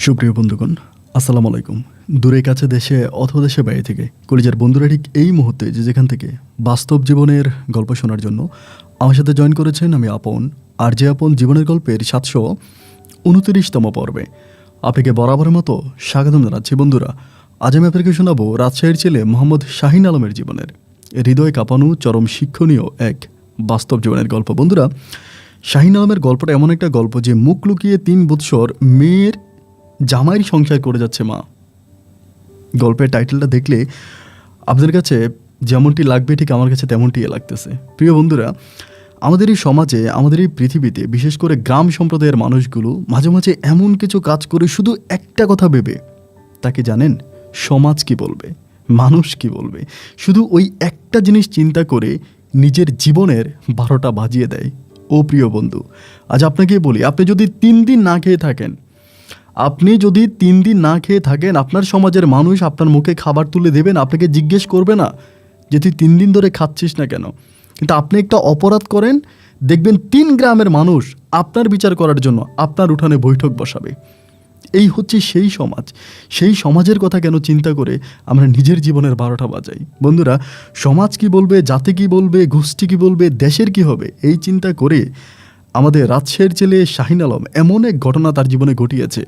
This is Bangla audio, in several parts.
সুপ্রিয় বন্ধুগণ, আসসালামু আলাইকুম। দূরে কাছে দেশে অথবা দেশে বাইরে থেকে কলিজার বন্ধুরা ঠিক এই মুহূর্তে যে যেখান থেকে বাস্তব জীবনের গল্প শোনার জন্য আমার সাথে জয়েন করেছেন, আমি আপন আর যে আপন জীবনের গল্পের 729তম পর্বে আপনাকে বরাবরের মতো স্বাগতম জানাচ্ছি। বন্ধুরা, আজ আমি আপনাকে শোনাবো রাজশাহীর ছেলে মোহাম্মদ শাহিন আলমের জীবনের হৃদয় কাঁপানো চরম শিক্ষণীয় এক বাস্তব জীবনের গল্প। বন্ধুরা, শাহিন আলমের গল্পটা এমন একটা গল্প যে মুখ লুকিয়ে 3 বৎসর মেয়ের জামাইয়ের সংসার করে যাচ্ছে মা। গল্পের টাইটেলটা দেখলে আপনাদের কাছে যেমনটি লাগবে ঠিক আমার কাছে তেমনটি লাগতেছে। প্রিয় বন্ধুরা, আমাদের এই সমাজে, আমাদের এই পৃথিবীতে, বিশেষ করে গ্রাম সম্প্রদায়ের মানুষগুলো মাঝে মাঝে এমন কিছু কাজ করে শুধু একটা কথা ভেবে, তাকে জানেন সমাজ কি বলবে, মানুষ কি বলবে, শুধু ওই একটা জিনিস চিন্তা করে নিজের জীবনের 12টা বাজিয়ে দেয়। ও প্রিয় বন্ধু, আজ আপনাকে বলি, আপনি যদি 3 দিন না খেয়ে থাকেন, আপনার সমাজের মানুষ আপনার মুখে খাবার তুলে দেবেন, আপনাকে জিজ্ঞেস করবে না যে তুই 3 দিন ধরে খাচ্ছিস না কেন। কিন্তু আপনি একটা অপরাধ করেন, দেখবেন 3 গ্রামের মানুষ আপনার বিচার করার জন্য আপনার উঠানে বৈঠক বসাবে। এই হচ্ছে সেই সমাজ। সেই সমাজের কথা কেন চিন্তা করে আমরা নিজের জীবনের 12টা বাজাই? বন্ধুরা, সমাজ কি বলবে, জাতি কি বলবে, গোষ্ঠী কি বলবে, দেশের কি হবে, এই চিন্তা করে আমাদের রাজশাহীর ছেলে শাহিন আলম এমন এক ঘটনা তার জীবনে ঘটিয়েছে।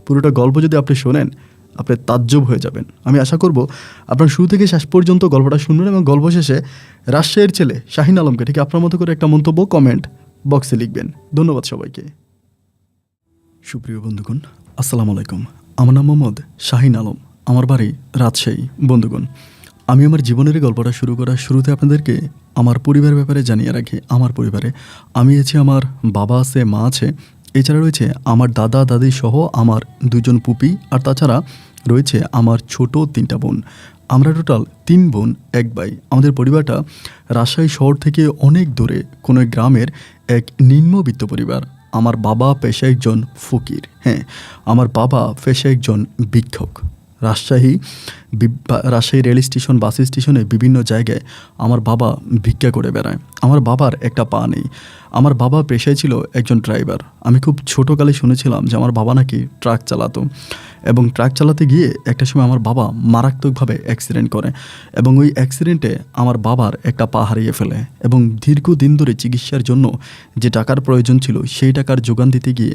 পুরোটা গল্প যদি আপনি শোনেন, আপনি তাজ্জব হয়ে যাবেন। আমি আশা করব আপনার শুরু থেকে শেষ পর্যন্ত গল্পটা শুনবেন এবং গল্প শেষে রাজশাহীর ছেলে শাহিন আলমকে ঠিক আপনার মতো করে একটা মন্তব্য কমেন্ট বক্সে লিখবেন। ধন্যবাদ সবাইকে। সুপ্রিয় বন্ধুগণ, আসসালামু আলাইকুম। আমার নাম মোহাম্মদ শাহিন আলম, আমার বাড়ি রাজশাহী। বন্ধুগণ, আমি আমার জীবনের গল্পটা শুরু করার শুরুতে আপনাদেরকে আমার পরিবারের ব্যাপারে জানিয়ে রাখি। আমার পরিবারে আমি আছি, আমার বাবা আছে, মা আছে, এছাড়া রয়েছে আমার দাদা দাদি সহ আমার 2 জন পুপি, আর তাছাড়া রয়েছে আমার ছোট 3টা বোন। আমরা টোটাল 3 বোন 1 ভাই। আমাদের পরিবারটা রাজশাহী শহর থেকে অনেক দূরে কোনো এক গ্রামের এক নিম্নবিত্ত পরিবার। আমার বাবা পেশায় একজন ফকির। হ্যাঁ, আমার বাবা পেশায় একজন ভিক্ষুক। রাজশাহী রেল স্টেশন, বাস স্টেশনে বিভিন্ন জায়গায় আমার বাবা ভিক্ষা করে বেড়ায়। আমার বাবার একটা পা নেই। আমার বাবা পেশায় ছিল একজন ড্রাইভার। আমি খুব ছোটোকালে শুনেছিলাম যে আমার বাবা নাকি ট্রাক চালাতো, এবং ট্রাক চালাতে গিয়ে একটা সময় আমার বাবা মারাত্মকভাবে অ্যাক্সিডেন্ট করে, এবং ওই অ্যাক্সিডেন্টে আমার বাবার একটা পা হারিয়ে ফেলে। এবং দীর্ঘদিন ধরে চিকিৎসার জন্য যে টাকার প্রয়োজন ছিল, সেই টাকার যোগান দিতে গিয়ে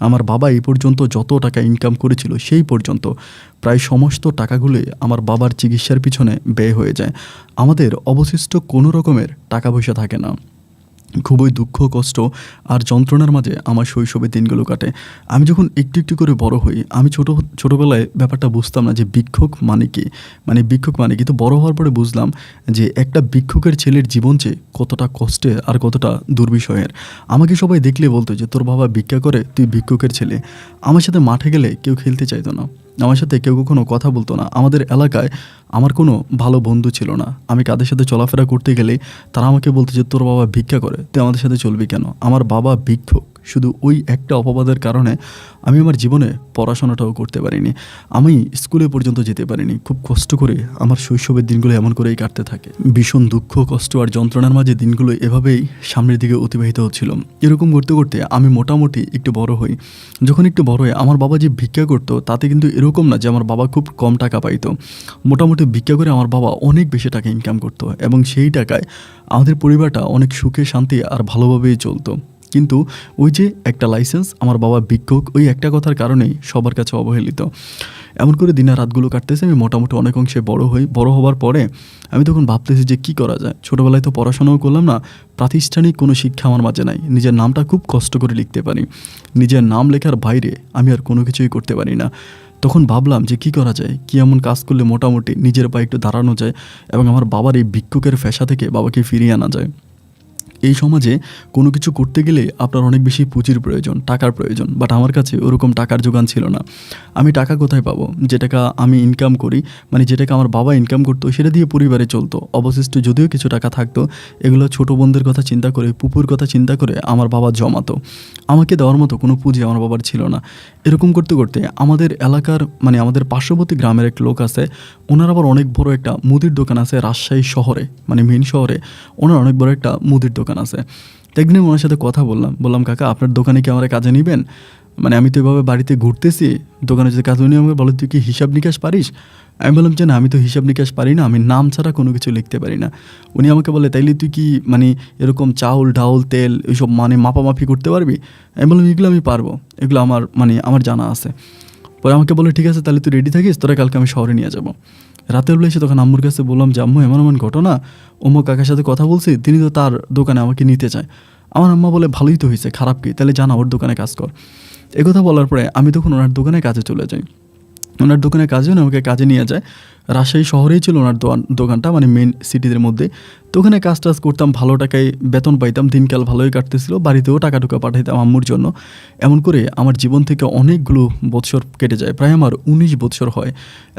আমার বাবা এই পর্যন্ত যত টাকা ইনকাম করেছিল, সেই পর্যন্ত প্রায় সমস্ত টাকাগুলোই আমার বাবার চিকিৎসার পিছনে ব্যয় হয়ে যায়। আমাদের অবশিষ্ট কোনো রকমের টাকা পয়সা থাকে না। খুবই দুঃখ, কষ্ট আর যন্ত্রণার মাঝে আমার শৈশবের দিনগুলো কাটে। আমি যখন একটু একটু করে বড় হই, আমি ছোটোবেলায় ব্যাপারটা বুঝতাম না যে ভিক্ষুক মানে কি। তো বড় হওয়ার পরে বুঝলাম যে একটা ভিক্ষুকের ছেলের জীবন যে কতটা কষ্টের আর কতটা দুর্বিষয়ের। আমাকে সবাই দেখলে বলতো যে তোর বাবা ভিক্ষা করে, তুই ভিক্ষুকের ছেলে। আমার সাথে মাঠে গেলে কেউ খেলতে চাইতো না, আমার সাথে কেউ কখনো কথা বলতো না। আমাদের এলাকায় আমার কোনো ভালো বন্ধু ছিল না। আমি কাদের সাথে চলাফেরা করতে গেলে তারা আমাকে বলতো যে তোর বাবা ভিক্ষা করে, তুই আমাদের সাথে চলবি কেন? আমার বাবা ভিক্ষুক। শুধু ওই একটা অপবাদের কারণে আমি আমার জীবনে পড়াশোনাটাও করতে পারিনি, আমি স্কুলে পর্যন্ত যেতে পারিনি। খুব কষ্ট করে আমার শৈশবের দিনগুলো এমন করেই কাটতে থাকে। ভীষণ দুঃখ, কষ্ট আর যন্ত্রণার মাঝে দিনগুলো এভাবেই সামনের দিকে অতিবাহিত হচ্ছিল। এরকম করতে করতে আমি মোটামুটি একটু বড় হই। যখন একটু বড় হয়ে আমার বাবা যে ভিক্ষা করতো, তাতে কিন্তু এরকম না যে আমার বাবা খুব কম টাকা পাইতো। মোটামুটি ভিক্ষা করে আমার বাবা অনেক বেশি টাকা ইনকাম করতো, এবং সেই টাকায় আমাদের পরিবারটা অনেক সুখে, শান্তি আর ভালোভাবেই চলতো। কিন্তু ওই যে একটা লাইসেন্স, আমার বাবা ভিক্ষুক, ওই একটা কথার কারণেই সবার কাছে অবহেলিত। এমন করে দিনের রাতগুলো কাটতেছে। আমি মোটামুটি অনেক অংশে বড় হই। বড় হওয়ার পরে আমি তখন ভাবতেছি যে কী করা যায়। ছোটোবেলায় তো পড়াশোনাও করলাম না, প্রাতিষ্ঠানিক কোনো শিক্ষা আমার মাঝে নাই। নিজের নামটা খুব কষ্ট করে লিখতে পারি, নিজের নাম লেখার বাইরে আমি আর কোনো কিছুই করতে পারি না। তখন ভাবলাম যে কী করা যায়, কী এমন কাজ করলে মোটামুটি নিজের পায়ে একটু দাঁড়ানো যায় এবং আমার বাবার এই ভিক্ষুকের পেশা থেকে বাবাকে ফিরিয়ে আনা যায়। এই সমাজে কোনো কিছু করতে গেলে আপনার অনেক বেশি পুঁজির প্রয়োজন, টাকার প্রয়োজন। বাট আমার কাছে ওরকম টাকার যোগান ছিল না। আমি টাকা কোথায় পাবো? যে টাকা আমি ইনকাম করি, মানে যে টাকা আমার বাবা ইনকাম করতো, সেটা দিয়ে পরিবারে চলতো। অবশিষ্ট যদিও কিছু টাকা থাকতো, এগুলো ছোটো বোনদের কথা চিন্তা করে, পুপুর কথা চিন্তা করে আমার বাবা জমাতো। আমাকে দেওয়ার মতো কোনো পুঁজি আমার বাবার ছিল না। এরকম করতে করতে আমাদের এলাকার, মানে আমাদের পার্শ্ববর্তী গ্রামের এক লোক আছে, ওনার আবার অনেক বড় একটা মুদির দোকান আছে রাজশাহী শহরে, মানে মেইন শহরে ওনার অনেক বড় একটা মুদির দোকান আছে। একদিন ওনার সাথে কথা বললাম, কাকা আপনার দোকানে কি আমার কাজে নেবেন? মানে আমি তো এভাবে বাড়িতে ঘুরতেছি, দোকানে যদি কাজ, উনি আমাকে বলে তুই কি হিসাব নিকাশ পারিস? আমি বললাম যে না, আমি তো হিসাব নিকাশ পারি না, আমি নাম ছাড়া কোনো কিছু লিখতে পারি না। উনি আমাকে বলে তাইলে তুই কি মানে এরকম চাউল ডাউল তেল এইসব মানে মাপামাপি করতে পারবি? আমি বললাম এগুলো আমি পারবো, এগুলো আমার মানে আমার জানা আছে। পরে আমাকে বলে ঠিক আছে তাহলে তুই রেডি থাকিস, তোরা কালকে আমি শহরে নিয়ে যাবো। রাতের বেলা এসে তখন আম্মুর কাছে বললাম যে আম্মু এমন এমন ঘটনা, অমুক কাকার সাথে কথা বলছি, তিনি তো তার দোকানে আমাকে নিতে চায়। আমার আম্মা বলে ভালোই তো হয়েছে, খারাপ কি, তাহলে জানা ওর দোকানে কাজ কর। একথা বলার পরে আমি তখন ওনার দোকানে কাজে চলে যাই। ওনার দোকানে কাজে উনি আমাকে কাজে নিয়ে যায়। রাজশাহী শহরেই ছিল ওনার দোকানটা, মানে মেন সিটিদের মধ্যে। তো ওখানে কাজ টাজ করতাম, ভালো টাকায় বেতন পাইতাম, দিনকাল ভালোই কাটতেছিল, বাড়িতেও টাকা টুকা পাঠাইতাম আম্মুর জন্য। এমন করে আমার জীবন থেকে অনেকগুলো বৎসর কেটে যায়, প্রায় আমার 19 বৎসর হয়।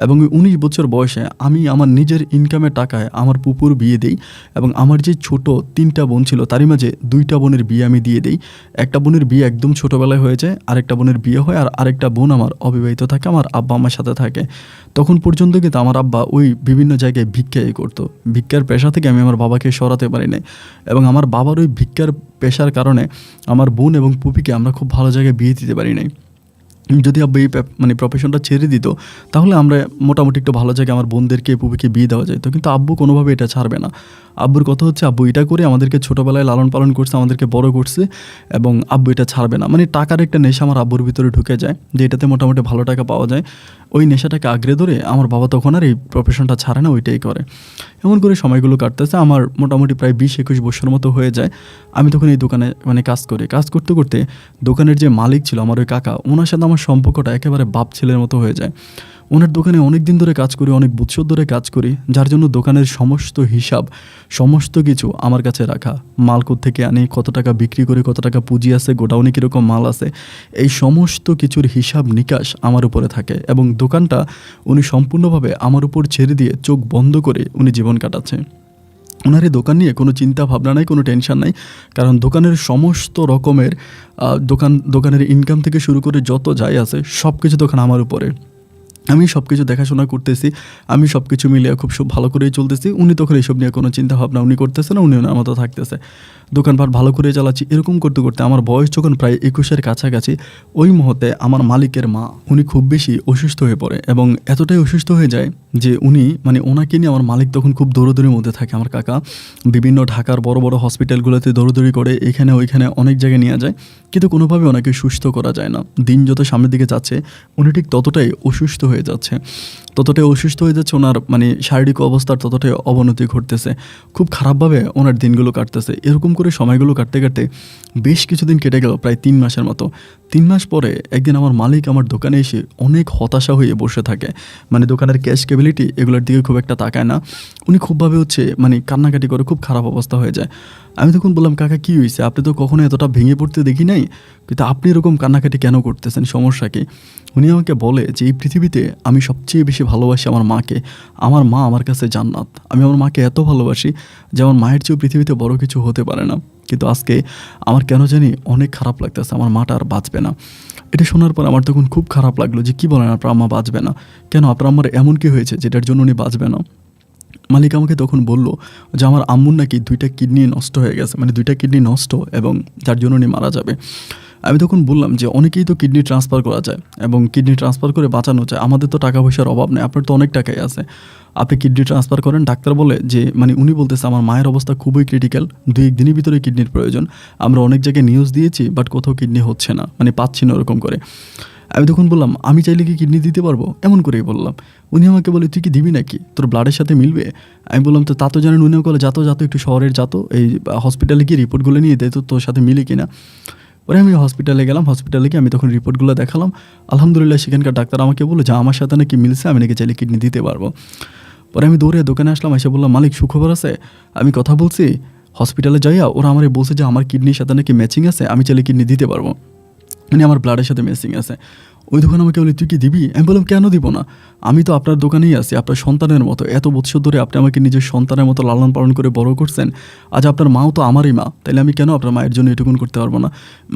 এবং ওই 19 বছর বয়সে আমি আমার নিজের ইনকামের টাকায় আমার পুপুর বিয়ে দিই, এবং আমার যে ছোট 3টা বোন ছিল তারই মাঝে 2টা বোনের বিয়ে আমি দিয়ে দিই। একটা বোনের বিয়ে একদম ছোটোবেলায় হয়ে যায়, আরেকটা বোনের বিয়ে হয়, আর আরেকটা বোন আমার অবিবাহিত থাকে, আমার আব্বা আমার সাথে থাকে। তখন পর্যন্ত কিন্তু আমার আব্বা ওই বিভিন্ন জায়গায় ভিক্ষাই করতো। ভিক্ষার পেশা থেকে আমি আমার বাবাকে সরাতে পারি নাই, এবং আমার বাবার ওই ভিক্ষার পেশার কারণে আমার বোন এবং পুপিকে আমরা খুব ভালো জায়গায় বিয়ে দিতে পারি নাই। যদি আব্বা এই মানে প্রফেশনটা ছেড়ে দিত তাহলে আমরা মোটামুটি একটু ভালো জায়গায় আমার বোনদেরকে পুপিকে বিয়ে দেওয়া যেত, কিন্তু আব্বু কোনোভাবে এটা ছাড়বে না। আব্বুর কথা হচ্ছে আব্বু এটা করে আমাদেরকে ছোটোবেলায় লালন পালন করছে, আমাদেরকে বড় করছে, এবং আব্বু এটা ছাড়বে না। মানে টাকার একটা নেশা আমার আব্বুর ভিতরে ঢুকে যায়, যে এটাতে মোটামুটি ভালো টাকা পাওয়া যায়। ওই নেশাটাকে আঁকড়ে ধরে আমার বাবা তখন আর এই প্রফেশনটা ছাড়ে না, ওইটাই করে। এমন করে সময়গুলো কাটতেছে, আমার মোটামুটি প্রায় 20-21 বছর মতো হয়ে যায়। আমি তখন এই দোকানে মানে কাজ করি। কাজ করতে করতে দোকানের যে মালিক ছিল আমার ওই কাকা, ওনার সাথে আমার সম্পর্কটা একেবারে বাপ ছেলের মতো হয়ে যায়। ওনার দোকানে অনেক দিন ধরে কাজ করি, অনেক বছর ধরে কাজ করি, যার জন্য দোকানের সমস্ত হিসাব, সমস্ত কিছু আমার কাছে রাখা। মাল থেকে আনি, কত টাকা বিক্রি করে, কত টাকা পুঁজি আছে, গোডাউনে কীরকম মাল আছে, এই সমস্ত কিছুর হিসাব নিকাশ আমার উপরে থাকে। এবং দোকানটা উনি সম্পূর্ণভাবে আমার উপর ছেড়ে দিয়ে চোখ বন্ধ করে উনি জীবন কাটাচ্ছে। ওনার এই দোকান নিয়ে কোনো চিন্তা ভাবনা নাই, কোনো টেনশন নাই, কারণ দোকানের সমস্ত রকমের দোকানের ইনকাম থেকে শুরু করে যত যাই আছে সব কিছু দোকান আমার উপরে। আমি সব কিছু দেখাশোনা করতেছি, আমি সব কিছু মিলিয়ে খুব ভালো করেই চলতেছি। উনি তখন এইসব নিয়ে কোনো চিন্তা ভাবনা উনি করতেছে না, উনি ওনার মতো থাকতেছে, দোকানপাট ভালো করে চালাচ্ছি। এরকম করতে করতে আমার বয়স যখন প্রায় 21-এর কাছাকাছি, ওই মুহূর্তে আমার মালিকের মা উনি খুব বেশি অসুস্থ হয়ে পড়ে, এবং এতটাই অসুস্থ হয়ে যায় যে উনি মানে ওনাকে নিয়ে আমার মালিক তখন খুব দৌড়দৌড়ির মধ্যে থাকে। আমার কাকা বিভিন্ন ঢাকার বড় বড় হসপিটালগুলোতে দৌড়দৌড়ি করে, এখানে ওইখানে অনেক জায়গায় নিয়ে যায়, কিন্তু কোনোভাবে ওনাকে সুস্থ করা যায় না। দিন যত সামনের দিকে যাচ্ছে উনি ঠিক ততটাই অসুস্থ হয়ে যাচ্ছে, ওনার মানে শারীরিক অবস্থার ততটাই অবনতি ঘটতেছে, খুব খারাপভাবে ওনার দিনগুলো কাটতেছে। এরকম করে সময়গুলো কাটতে কাটতে বেশ কিছুদিন কেটে গেল, প্রায় 3 মাসের মতো। 3 মাস পরে একদিন আমার মালিক আমার দোকানে এসে অনেক হতাশা হয়ে বসে থাকে, মানে দোকানের ক্যাশ ক্যাপাবিলিটি এগুলোর দিকে খুব একটা তাকায় না। উনি খুবভাবে মানে কান্নাকাটি করে, খুব খারাপ অবস্থা হয়ে যায়। আমি তখন বললাম কাকা কী হয়েছে, আপনি তো কখনো এতটা ভেঙে পড়তে দেখি নাই, কিন্তু আপনি এরকম কান্নাকাটি কেন করতেছেন, সমস্যা কি? উনি আমাকে বলে যে এই পৃথিবীতে আমি সবচেয়ে বেশি ভালোবাসি আমার মাকে, আমার মা আমার কাছে জান্নাত। আমি আমার মাকে এত ভালোবাসি যে আমার মায়ের চেয়েও পৃথিবীতে বড় কিছু হতে পারে না, কিন্তু আজকে আমার কেন জানি অনেক খারাপ লাগতেছে, আমার মাটা আর বাঁচবে না। এটা শোনার পর আমার তখন খুব খারাপ লাগলো যে কী বলেন আপনার আম্মা বাঁচবে না কেন, আপনার আম্মার এমন কী হয়েছে যেটার জন্য উনি বাঁচবে না? মালিক আমাকে তখন বলল যে আমার আম্মুর নাকি 2টা কিডনি নষ্ট হয়ে গেছে, মানে 2টা কিডনি নষ্ট, এবং যার জন্য উনি মারা যাবে। আমি তখন বললাম যে অনেকেই তো কিডনি ট্রান্সফার করা যায়, এবং কিডনি ট্রান্সফার করে বাঁচানো যায়, আমাদের তো টাকা পয়সার অভাব নেই, আপনার তো অনেক টাকাই আছে, আপনি কিডনি ট্রান্সফার করেন। ডাক্তার বলে যে মানে উনি বলতেছে আমার মায়ের অবস্থা খুবই ক্রিটিক্যাল, 2-1 দিনের ভিতরে কিডনির প্রয়োজন। আমরা অনেক জায়গায় নিউজ দিয়েছি, বাট কোথাও কিডনি হচ্ছে না, মানে পাচ্ছি না ওরকম করে। আমি তখন বললাম আমি চাইলে কি কিডনি দিতে পারবো, এমন করেই বললাম। উনি আমাকে বলে তুই কি দিবি নাকি, তোর ব্লাডের সাথে মিলবে? আমি বললাম তো তা তো জানেন। উনিও বলে যাতো একটু শহরের যাতো, এই হসপিটালে গিয়ে রিপোর্টগুলো নিয়ে দেয়, তো তোর সাথে মিলে কিনা। পরে আমি হসপিটালে গেলাম, হসপিটালে গিয়ে আমি তখন রিপোর্টগুলো দেখালাম। আলহামদুলিল্লাহ সেখানকার ডাক্তার আমাকে বললো যে আমার সাথে নাকি মিলছে, আমি নাকি চাইলে কিডনি দিতে পারবো। পরে আমি দৌড়ে দোকানে আসলাম, এসে বললাম মালিক সুখবর আছে, আমি কথা বলছি হসপিটালে যাইয়া, ওরা আমার বলছে যে আমার কিডনির সাথে নাকি ম্যাচিং আছে, আমি চাইলে কিডনি দিতে পারবো, মানে আমার ব্লাডের সাথে ম্যাচিং আছে। ওই দোকান আমাকে বলে, তুই কি দিবি? আমি বললাম, কেন দিব না, আমি তো আপনার দোকানেই আছি, আপনার সন্তানের মতো। এত বছর ধরে আপনি আমাকে নিজের সন্তানের মতো লালন পালন করে বড় করছেন। আজ আপনার মাও তো আমারই মা, তাইলে আমি কেন আপনার মায়ের জন্য এটুকুন করতে পারবো না?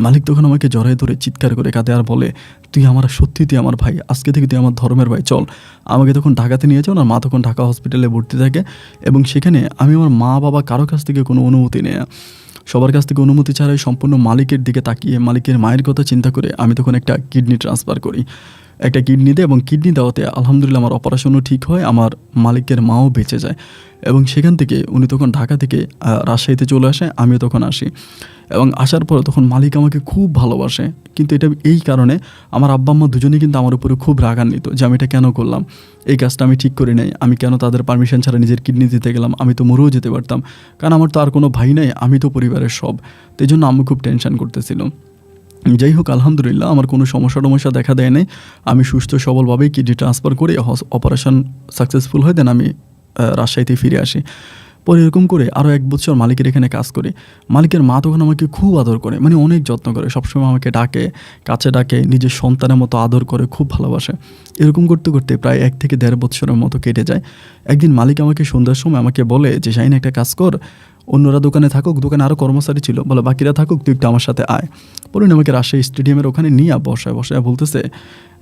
মালিক তখন আমাকে জড়ায় ধরে চিৎকার করে কাঁদে আর বলে, তুই তুই আমার ভাই, আজকে থেকে তুই আমার ধর্মের ভাই, চল। আমাকে তখন ঢাকাতে নিয়ে যাও। আর মা তখন ঢাকা হসপিটালে ভর্তি থাকে, এবং সেখানে আমি আমার মা বাবা কারো কাছ থেকে কোনো অনুমতি নেই, সবার কাছ থেকে অনুমতি ছাড়াই সম্পূর্ণ মালিকের দিকে তাকিয়ে মালিকের মায়ের কথা চিন্তা করে আমি তখন একটা কিডনি ট্রান্সফার করি, একটা কিডনি দেয়, এবং কিডনি দেওয়াতে আলহামদুলিল্লাহ আমার অপারেশনও ঠিক হয়, আমার মালিকের মাও বেঁচে যায়। এবং সেখান থেকে উনি তখন ঢাকা থেকে রাজশাহীতে চলে আসে, আমিও তখন আসি। এবং আসার পর তখন মালিক আমাকে খুব ভালোবাসে, কিন্তু এটা এই কারণে আমার আব্বা আম্মা দুজনেই কিন্তু আমার উপরে খুব রাগান্বিত যে আমি এটা কেন করলাম, এই কাজটা আমি ঠিক করে নাই, আমি কেন তাদের পারমিশন ছাড়া নিজের কিডনি দিতে গেলাম, আমি তো মরেও যেতে পারতাম, কারণ আমার তো আর কোনো ভাই নাই, আমি তো পরিবারের সব। তো এই জন্য আম্মু খুব টেনশন করতেছিল। যাই হোক, আলহামদুলিল্লাহ আমার কোনো সমস্যা দেখা দেয় নাই, আমি সুস্থ সবলভাবেই কিডনি ট্রান্সফার করে অপারেশন সাকসেসফুল হয়, দেন আমি রাজশাহীতে ফিরে আসি। পরে এরকম করে আরও 1 বছর মালিকের এখানে কাজ করে। মালিকের মা তখন আমাকে খুব আদর করে, মানে অনেক যত্ন করে, সবসময় আমাকে ডাকে, কাছে ডাকে, নিজের সন্তানের মতো আদর করে, খুব ভালোবাসে। এরকম করতে করতে প্রায় 1 থেকে 1.5 বছরের মতো কেটে যায়। একদিন মালিক আমাকে সন্ধ্যার সময় আমাকে বলে যে, শাহিন একটা কাজ কর, অন্যরা দোকানে থাকুক, দোকানে আরও কর্মচারী ছিল, বলে বাকিরা থাকুক, তুই একটু আমার সাথে আয়। পরে আমাকে রাজশাহী স্টেডিয়ামের ওখানে নিয়ে বসায় বলতেছে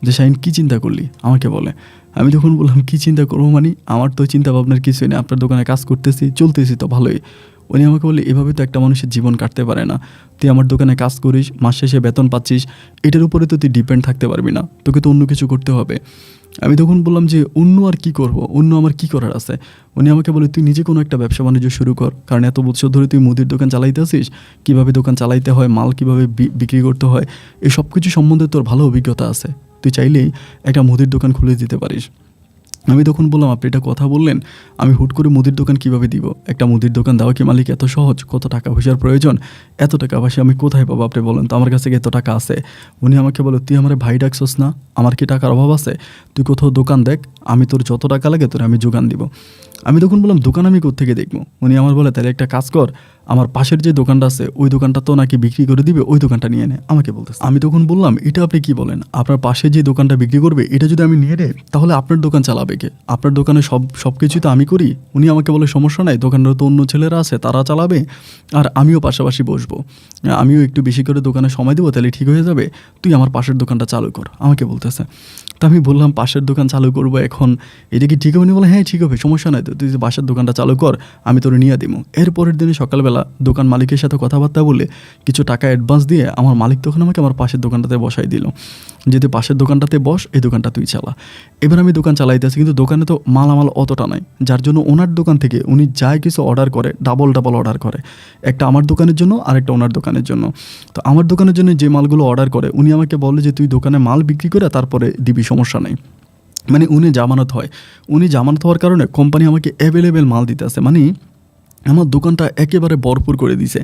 যে, শাহিন কী চিন্তা করলি, আমাকে বলে। আমি তখন বললাম, কী চিন্তা করবো মানে, আমার তো চিন্তা ভাবনার কিছুই নেই, আপনার দোকানে কাজ করতেছি, চলতেছি তো ভালোই। উনি আমাকে বলে, এভাবে তো একটা মানুষের জীবন কাটতে পারে না, তুই আমার দোকানে কাজ করিস, মাস শেষে বেতন পাচ্ছিস, এটার উপরে তো তুই ডিপেন্ড থাকতে পারবি না, তোকে তো অন্য কিছু করতে হবে। আমি তখন বললাম যে, অন্য আর কি করব, অন্য আমার কি করার আছে? উনি আমাকে বলে, তুই নিজে কোনো একটা ব্যবসা বাণিজ্য শুরু কর, কারণ এত বছর ধরে তুই মুদির দোকান চালাইতে আসিস, কীভাবে দোকান চালাইতে হয়, মাল কীভাবে বিক্রি করতে হয়, এই সব কিছু সম্বন্ধে তোর ভালো অভিজ্ঞতা আছে, তুই চাইলেই একটা মুদির দোকান খুলে দিতে পারিস। আমি তখন বললাম, আপনি এটা কথা বললেন, আমি হুট করে মুদির দোকান কীভাবে দিব? একটা মুদির দোকান দেওয়া কি মালিক এত সহজ? কত টাকা পয়সার প্রয়োজন? এত টাকা পয়সা আমি কোথায় পাবো, আপনি বলেন তো? আমার কাছে এত টাকা আছে? উনি আমাকে বলে, তুই আমার ভাই ডাকছস না, আমার কি টাকার অভাব আছে? তুই কোথাও দোকান দেখ, আমি তোর যত টাকা লাগে তোর আমি যোগান দিব। আমি তখন বললাম, দোকান আমি কোত্থেকে দেখবো? উনি আমার বলে, তাহলে একটা কাজ কর, আমার পাশের যে দোকানটা আছে ওই দোকানটা তো নাকি বিক্রি করে দিবে, ওই দোকানটা নিয়ে নে, আমাকে বলতেছে। আমি তখন বললাম, এটা আপনি কি বলেন? আপনার পাশে যে দোকানটা বিক্রি করবে এটা যদি আমি নিয়ে নেই, তাহলে আপনার দোকান চালাবে কে? আপনার দোকানে সব কিছুই তো আমি করি। উনি আমাকে বলে, সমস্যা নাই, দোকানটা তো অন্য ছেলেরা আছে, তারা চালাবে, আর আমিও পাশাপাশি বসবো, আমিও একটু বেশি করে দোকানে সময় দেবো, তাহলে ঠিক হয়ে যাবে, তুই আমার পাশের দোকানটা চালু কর, আমাকে বলতেছে। তো আমি বললাম, পাশের দোকান চালু করবো এখন, এটা কি ঠিক হবে? উনি বলে, হ্যাঁ ঠিক হবে, সমস্যা নাই, তো তুই যে পাশের দোকানটা চালু কর, আমি তোর নিয়ে দিব। এরপরের দিনে সকালবেলা দোকান মালিকের সাথে কথাবার্তা বলে কিছু টাকা অ্যাডভান্স দিয়ে আমার মালিক তখন আমাকে আমার পাশের দোকানটাতে বসাই দিল, যে তুই পাশের দোকানটাতে বস, এই দোকানটা তুই চালা। এবার আমি দোকান চালাইতেছি, কিন্তু দোকানে তো মালামাল অতটা নাই, যার জন্য ওনার দোকান থেকে উনি যাই কিছু অর্ডার করে ডাবল অর্ডার করে, একটা আমার দোকানের জন্য আর একটা ওনার দোকানের জন্য। তো আমার দোকানের জন্য যে মালগুলো অর্ডার করে উনি আমাকে বলে যে, তুই দোকানে মাল বিক্রি করে তারপরে দিবি, সমস্যা নেই। মানে উনি জামানত হওয়ার কারণে কোম্পানি আমাকে অ্যাভেলেবেল মাল দিতে আসে, মানে আমার দোকানটা একেবারে ভরপুর করে দিছে,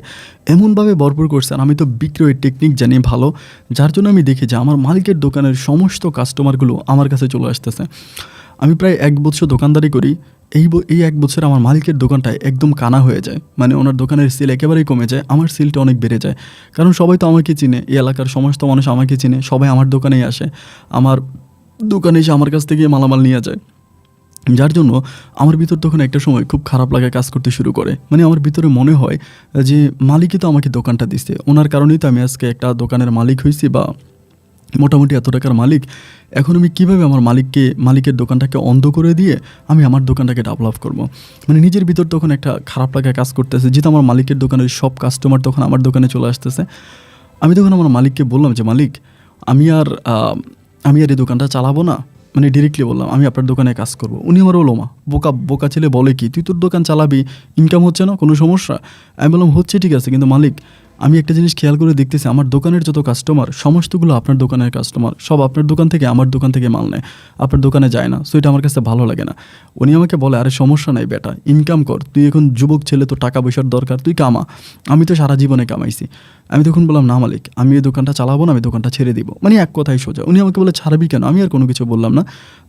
এমনভাবে ভরপুর করছে। আর আমি তো বিক্রয়ের টেকনিক জানি ভালো, যার জন্য আমি দেখি যে আমার মালিকের দোকানের সমস্ত কাস্টমারগুলো আমার কাছে চলে আসতেছে। আমি প্রায় 1 বছর দোকানদারি করি, এই 1 বছর আমার মালিকের দোকানটায় একদম কানা হয়ে যায়, মানে ওনার দোকানের সেল একেবারেই কমে যায়, আমার সেলটা অনেক বেড়ে যায়, কারণ সবাই তো আমাকে চিনে, এই এলাকার সমস্ত মানুষ আমাকে চিনে, সবাই আমার দোকানেই আসে, আমার দোকানে এসে আমার কাছ থেকে মালামাল নিয়ে যায়। যার জন্য আমার ভিতর তখন একটা সময় খুব খারাপ লাগা কাজ করতে শুরু করে, মানে আমার ভিতরে মনে হয় যে মালিকই তো আমাকে দোকানটা দিচ্ছে, ওনার কারণেই তো আমি আজকে একটা দোকানের মালিক হয়েছি, বা মোটামুটি এত টাকার মালিক। এখন আমি কীভাবে আমার মালিকের দোকানটাকে অন্ধ করে দিয়ে আমি আমার দোকানটাকে ডেভেলপ করব? মানে নিজের ভিতর তখন একটা খারাপ লাগা কাজ করতেছে, যেহেতু আমার মালিকের দোকানের সব কাস্টমার তখন আমার দোকানে চলে আসতেছে। আমি তখন আমার মালিককে বললাম যে, মালিক, আমি আর এই দোকানটা চালাবো না, মানে ডিরেক্টলি বললাম, আমি আপনার দোকানে কাজ করব। উনি আমার বললো, মা বোকা ছেলে বলে কি, তুই তোর দোকান চালাবি, ইনকাম হচ্ছে না, কোনো সমস্যা? আমি বললাম, হচ্ছে, ঠিক আছে, কিন্তু মালিক আমি একটা জিনিস খেয়াল করে দেখতেছি, আমার দোকানের যত কাস্টমার সমস্তগুলো আপনার দোকানের কাস্টমার, সব আপনার দোকান থেকে আমার দোকান থেকে মাল নেয়, আপনার দোকানে যায় না, সো এটা আমার কাছে ভালো লাগে না। উনি আমাকে বলে, আরে সমস্যা নাই বেটা, ইনকাম কর, তুই এখন যুবক ছেলে, তো টাকা পয়সার দরকার, তুই কামা, আমি তো সারা জীবনে কামাইছি। আমি তখন বললাম, না মালিক, আমি এই দোকানটা চালাবো না, আমি দোকানটা ছেড়ে দিব, মানে এক কথাই সোজা। উনি আমাকে বলে, ছাড়বি কেন? আমি আর কোনো কিছু বললাম না,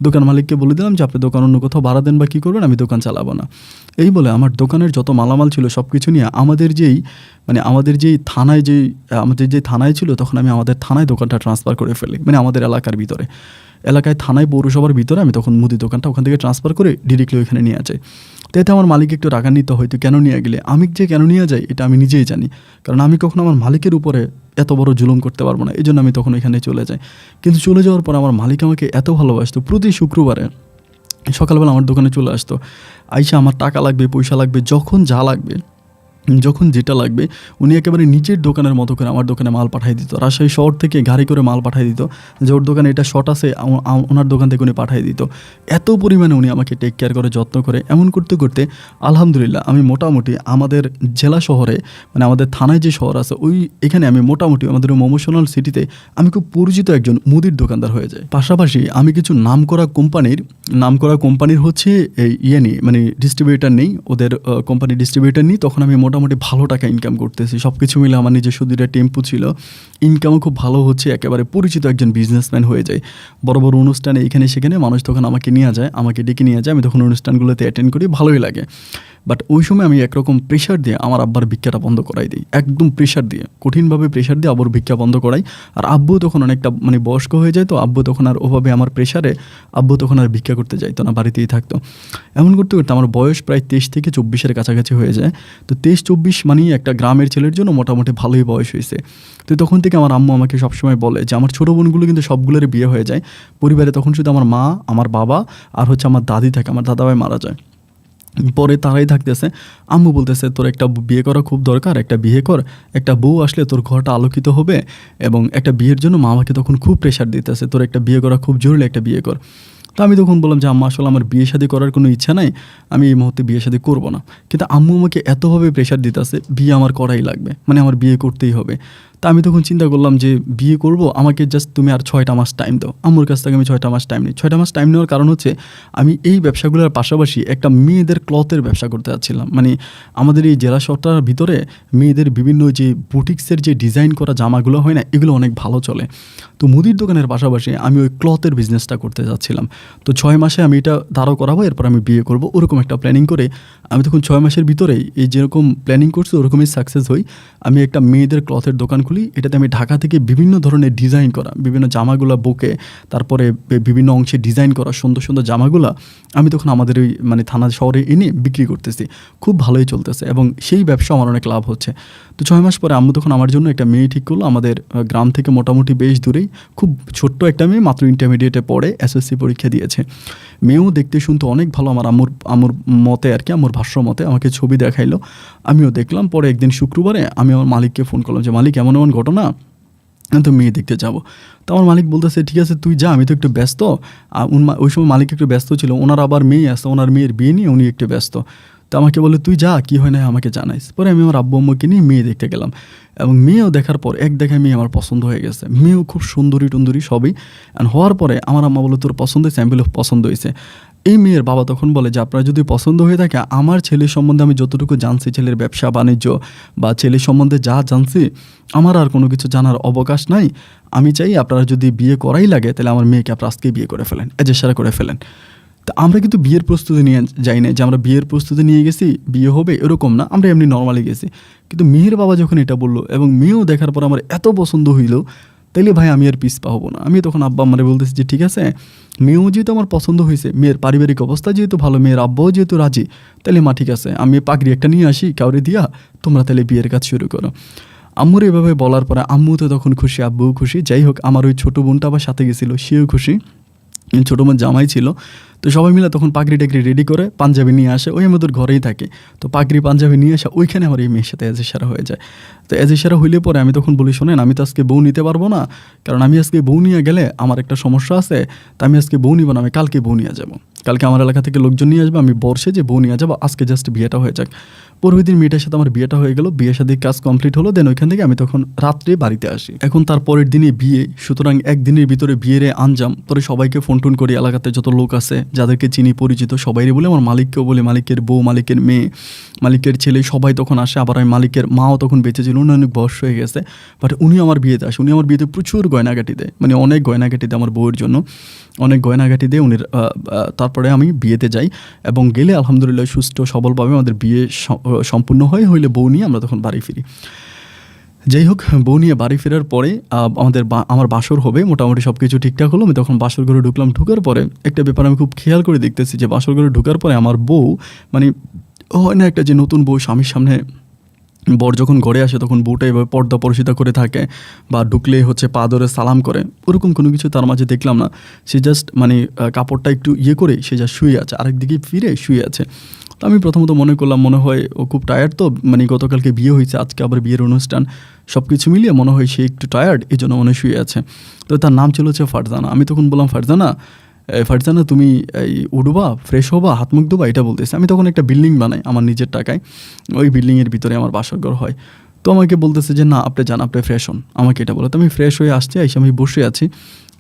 দোকান মালিককে বলে দিলাম যে, আপনি দোকান অন্য কোথাও ভাড়া দেন বা কী করবেন, আমি দোকান চালাবো না। এই বলে আমার দোকানের যত মালামাল ছিল সব কিছু নিয়ে আমাদের যেই মানে আমাদের যে থানায় ছিল তখন আমি আমাদের থানায় দোকানটা ট্রান্সফার করে ফেলি, মানে আমাদের এলাকার ভিতরে, এলাকায় থানায় পৌরসভার ভিতরে আমি তখন মুদি দোকানটা ওখান থেকে ট্রান্সফার করে ডিরেক্টলি ওইখানে নিয়ে যাই। তো এতে আমার মালিক একটু রাগান্বিত হয়তো কেন নিয়ে গেলে, আমি যে কেন নিয়ে যাই এটা আমি নিজেই জানি, কারণ আমি কখনো আমার মালিকের উপরে এত বড় জুলুম করতে পারবো না, এই জন্য আমি তখন এখানে চলে যাই। কিন্তু চলে যাওয়ার পর আমার মালিক আমাকে এত ভালোবাসতো, প্রতি শুক্রবারে সকালবেলা আমার দোকানে চলে আসতো, আইসা আমার টাকা লাগবে, পয়সা লাগবে, যখন যা লাগবে, যখন যেটা লাগবে উনি একেবারে নিজের দোকানের মতো করে আমার দোকানে মাল পাঠিয়ে দিত। রাজশাহী শহর থেকে গাড়ি করে মাল পাঠিয়ে দিত, যে ওর দোকানে এটা শর্ট আছে ওনার দোকান থেকে উনি পাঠিয়ে দিত। এত পরিমাণে উনি আমাকে টেক কেয়ার করে, যত্ন করে। এমন করতে করতে আলহামদুলিল্লাহ আমি মোটামুটি আমাদের জেলা শহরে, মানে আমাদের থানায় যে শহর আছে এখানে আমি মোটামুটি আমাদের মফস্বল সিটিতে আমি খুব পরিচিত একজন মুদির দোকানদার হয়ে যাই। পাশাপাশি আমি কিছু নামকরা কোম্পানির হচ্ছে নিই, মানে ডিস্ট্রিবিউটার নেই, ওদের কোম্পানি ডিস্ট্রিবিউটার নিই। তখন আমি মোটামুটি ভালো টাকা ইনকাম করতেছি, সব কিছু মিলে আমার নিজস্ব দুইটা টেম্পু ছিল, ইনকামও খুব ভালো হচ্ছে, একেবারে পরিচিত একজন বিজনেসম্যান হয়ে যায়। বড় বড় অনুষ্ঠানে এখানে সেখানে মানুষ তখন আমাকে ডেকে নিয়ে যায়, আমি তখন অনুষ্ঠানগুলোতে অ্যাটেন্ড করি, ভালোই লাগে। বাট ওই সময় আমি একরকম প্রেশার দিয়ে আমার আব্বার ভিক্ষাটা বন্ধ করাই দিই, একদম প্রেশার দিয়ে, কঠিনভাবে প্রেশার দিয়ে আব্বুর ভিক্ষা বন্ধ করাই। আর আব্বু তখন অনেকটা মানে বয়স্ক হয়ে যায়, তো আব্বু তখন আর ওভাবে আমার প্রেশারে আব্বু তখন আর ভিক্ষা করতে যাইতো না, বাড়িতেই থাকতো। এমন করতে করতে আমার বয়স প্রায় 23 থেকে 24-এর কাছাকাছি হয়ে যায়। তো 23-24 মানেই একটা গ্রামের ছেলের জন্য মোটামুটি ভালোই বয়স হয়েছে। তো তখন থেকে আমার আম্মু আমাকে সবসময় বলে যে আমার ছোটো বোনগুলো কিন্তু সবগুলোরই বিয়ে হয়ে যায় পরিবারে, তখন শুধু আমার মা, আমার বাবা আর হচ্ছে আমার দাদি থাকে, আমার দাদাভাই মারা যায়, পরে তারাই থাকতেছে। আম্মু বলতেছে তোর একটা বিয়ে করা খুব দরকার, একটা বিয়ে কর, একটা বউ আসলে তোর ঘরটা আলোকিত হবে। এবং একটা বিয়ের জন্য মা আমাকে তখন খুব প্রেশার দিতেছে, তোর একটা বিয়ে করা খুব জরুরি, একটা বিয়ে কর। তো আমি তখন বললাম যে আম্মা আসলে আমার বিয়ে শাদী করার কোনো ইচ্ছা নাই, আমি এই মুহূর্তে বিয়ে শাদী করবো না। কিন্তু আম্মু আমাকে এতভাবে প্রেশার দিতেছে বিয়ে আমার করাই লাগবে, মানে আমার বিয়ে করতেই হবে। তা আমি তখন চিন্তা করলাম যে বিয়ে করব, আমাকে জাস্ট তুমি আর 6টা মাস টাইম দাও। আম্মুর কাছ থেকে আমি 6টা মাস টাইম নিই। 6টা মাস টাইম নেওয়ার কারণ হচ্ছে আমি এই ব্যবসাগুলোর পাশাপাশি একটা মেয়েদের ক্লথের ব্যবসা করতে যাচ্ছিলাম। মানে আমাদের এই জেলা শহরটার ভিতরে মেয়েদের বিভিন্ন যে বুটিক্সের যে ডিজাইন করা জামাগুলো হয় না, এগুলো অনেক ভালো চলে। তো মুদির দোকানের পাশাপাশি আমি ওই ক্লথের বিজনেসটা করতে যাচ্ছিলাম। তো 6 মাসে আমি এটা দাঁড়াও করাবো, এরপর আমি বিয়ে করব, ওরকম একটা প্ল্যানিং করে আমি তখন 6 মাসের ভিতরেই এই যেরকম প্ল্যানিং করছি ওরকমই সাকসেস হই। আমি একটা মেয়েদের ক্লথের দোকান খুলি, এটাতে আমি ঢাকা থেকে বিভিন্ন ধরনের ডিজাইন করা বিভিন্ন জামাগুলো বুকে, তারপরে বিভিন্ন অংশে ডিজাইন করা সুন্দর সুন্দর জামাগুলো আমি তখন আমাদের ওই মানে থানা শহরে এনে বিক্রি করতেছি, খুব ভালোই চলতেছে এবং সেই ব্যবসা আমার অনেক লাভ হচ্ছে। তো 6 মাস পরে আম্মু তখন আমার জন্য একটা মেয়ে ঠিক করলো, আমাদের গ্রাম থেকে মোটামুটি বেশ দূরেই, খুব ছোট্ট একটা মেয়ে, মাত্র ইন্টারমিডিয়েটে পড়ে, এসএসসি পরীক্ষা দিয়েছে। মেয়েও দেখতে শুনতে অনেক ভালো, আমার আম্মুর মতে আর কি, আম্মুর ভাষ্য মতে আমাকে ছবি দেখাইলো, আমিও দেখলাম। পরে একদিন শুক্রবারে আমি আমার মালিককে ফোন করলাম যে মালিক এমন এমন ঘটনা, তো মেয়ে দেখতে যাবো। তো আমার মালিক বলতেছে ঠিক আছে তুই যা, আমি তো একটু ব্যস্ত। ওই সময় মালিক একটু ব্যস্ত ছিল, ওনার আবার মেয়ে আসতো, ওনার মেয়ের বিয়ে নিয়ে উনি একটু ব্যস্ত। তো আমাকে বলে তুই যা, কী হয় না আমাকে জানাইস। পরে আমি আমার আব্বু আম্মুকে নিয়ে মেয়ে দেখতে গেলাম এবং মেয়েও দেখার পর এক দেখায় মেয়ে আমার পছন্দ হয়ে গেছে। মেয়েও খুব সুন্দরী টুন্দরী সবই, অ্যান্ড হওয়ার পরে আমার আম্মা বলে তোর পছন্দ হয়েছে, আমি বলে পছন্দ হয়েছে। এই মেয়ের বাবা তখন বলে যে আপনার যদি পছন্দ হয়ে থাকে, আমার ছেলের সম্বন্ধে আমি যতটুকু জানছি, ছেলের ব্যবসা বাণিজ্য বা ছেলের সম্বন্ধে যা জানছি, আমার আর কোনো কিছু জানার অবকাশ নাই। আমি চাই আপনারা যদি বিয়ে করাই লাগে তাহলে আমার মেয়েকে আপনারা আজকে বিয়ে করে ফেলেন, এজেসারা করে ফেলেন। তা আমরা কিন্তু বিয়ের প্রস্তুতি নিয়ে যাই না যে আমরা বিয়ের প্রস্তুতি নিয়ে গেছি বিয়ে হবে এরকম না, আমরা এমনি নর্মালি গেছি। কিন্তু মেয়ের বাবা যখন এটা বললো এবং মেয়েও দেখার পর আমার এত পছন্দ হইলো, তাইলে ভাই আমি আর পিছপা হবো না। আমি তখন আব্বা আমারে বলতেছি যে ঠিক আছে, মেয়েও যেহেতু আমার পছন্দ হয়েছে, মেয়ের পারিবারিক অবস্থা যেহেতু ভালো, মেয়ের আব্বাও যেহেতু রাজি, তাহলে মা ঠিক আছে আমি পাগড়ি একটা নিয়ে আসি কাউরে দিয়া, তোমরা তাহলে বিয়ের কাজ শুরু করো। আম্মুর এভাবে বলার পরে আম্মু তো তখন খুশি, আব্বুও খুশি। যাই হোক, আমার ওই ছোটো বোনটা আবার সাথে গেছিলো, সেও খুশি, ছোটো বোন জামাই ছিল। তো সবাই মিলে তখন পাগড়ি টাগড়ি রেডি করে পাঞ্জাবি নিয়ে আসে, ওই আমাদের ঘরেই থাকে। তো পাগড়ি পাঞ্জাবি নিয়ে আসা, ওইখানে আমার এই মেয়ের সাথে এজেসারা হয়ে যায়। তো এজেসারা হইলে পরে আমি তখন বলি শোনেন, আমি তো আজকে বউ নিতে পারবো না, কারণ আমি আজকে বউ নিয়ে গেলে আমার একটা সমস্যা আছে। তা আমি আজকে বউ নিব না, আমি কালকে বউ নিয়ে যাবো। কালকে আমার এলাকা থেকে লোকজন নিয়ে আসবে, আমি বর্ষে যে বউ নিয়ে যাবো, আজকে জাস্ট বিয়েটা হয়ে যাক। পরের দিন মেয়েটার সাথে আমার বিয়েটা হয়ে গেল, বিয়ের সাথে কাজ কমপ্লিট হলো। দেন ওইখান থেকে আমি তখন রাত্রে বাড়িতে আসি। এখন তার পরের দিনে বিয়ে, সুতরাং একদিনের ভিতরে বিয়ের আঞ্জাম। পরে সবাইকে ফোন টোন করি, এলাকাতে যত লোক আছে যাদেরকে চিনি পরিচিত সবাইরই বলি, আমার মালিককেও বলি, মালিকের বউ, মালিকের মেয়ে, মালিকের ছেলে সবাই তখন আসে। আবার আমি মালিকের মাও তখন বেঁচে ছিল, উনি অনেক বয়স হয়ে গেছে, বাট উনি আমার বিয়েতে আসে। উনি আমার বিয়েতে প্রচুর গয়নাগাটি দেয়, মানে অনেক গয়নাগাটি দেয় আমার বউয়ের জন্য, অনেক গয়নাগাটি দিয়ে উনি তারপরে আমি বিয়েতে যাই এবং গেলে আলহামদুলিল্লাহ সুস্থ সবলভাবে আমাদের বিয়ে সম্পূর্ণ হইলে বউ নিয়ে আমরা তখন বাড়ি ফিরি। যাই হোক, বউ নিয়ে বাড়ি ফেরার পরে আমার বাসর হবে, মোটামুটি সব কিছু ঠিকঠাক হলো। আমি তখন বাসর ঘরে ঢুকলাম। ঢুকার পরে একটা ব্যাপার আমি খুব খেয়াল করে দেখতেছি যে বাসর ঘরে ঢুকার পরে আমার বউ, মানে হয় না একটা যে নতুন বউ স্বামীর সামনে বর যখন ঘরে আসে তখন বউটা এভাবে পর্দা পরিচিতা করে থাকে বা ঢুকলে হচ্ছে পা ধরে সালাম করে, ওরকম কোনো কিছু তার মাঝে দেখলাম না। সে জাস্ট মানে কাপড়টা একটু করে সে যা শুয়ে আছে, আরেকদিকে ফিরে শুয়ে আছে। তো আমি প্রথমত মনে করলাম মনে হয় ও খুব টায়ার্ড, তো মানে গতকালকে বিয়ে হয়েছে, আজকে আবার বিয়ের অনুষ্ঠান, সব কিছু মিলিয়ে মনে হয় সে একটু টায়ার্ড, এই জন্য মনে শুয়ে আছে। তো তার নাম ছিল হচ্ছে ফারজানা। আমি তখন বললাম, ফারজানা তুমি এই উঠবা, ফ্রেশ হবা, হাত মুখ ধোবা, এটা বলতেছে। আমি তখন একটা বিল্ডিং বানাই আমার নিজের টাকায়, ওই বিল্ডিংয়ের ভিতরে আমার বাসরঘর হয়। তো আমাকে বলতেছে যে না আপনি যান, আপনি ফ্রেশ হন, আমাকে এটা বলে। তো আমি ফ্রেশ হয়ে আসছি, এসে আমি বসে আছি,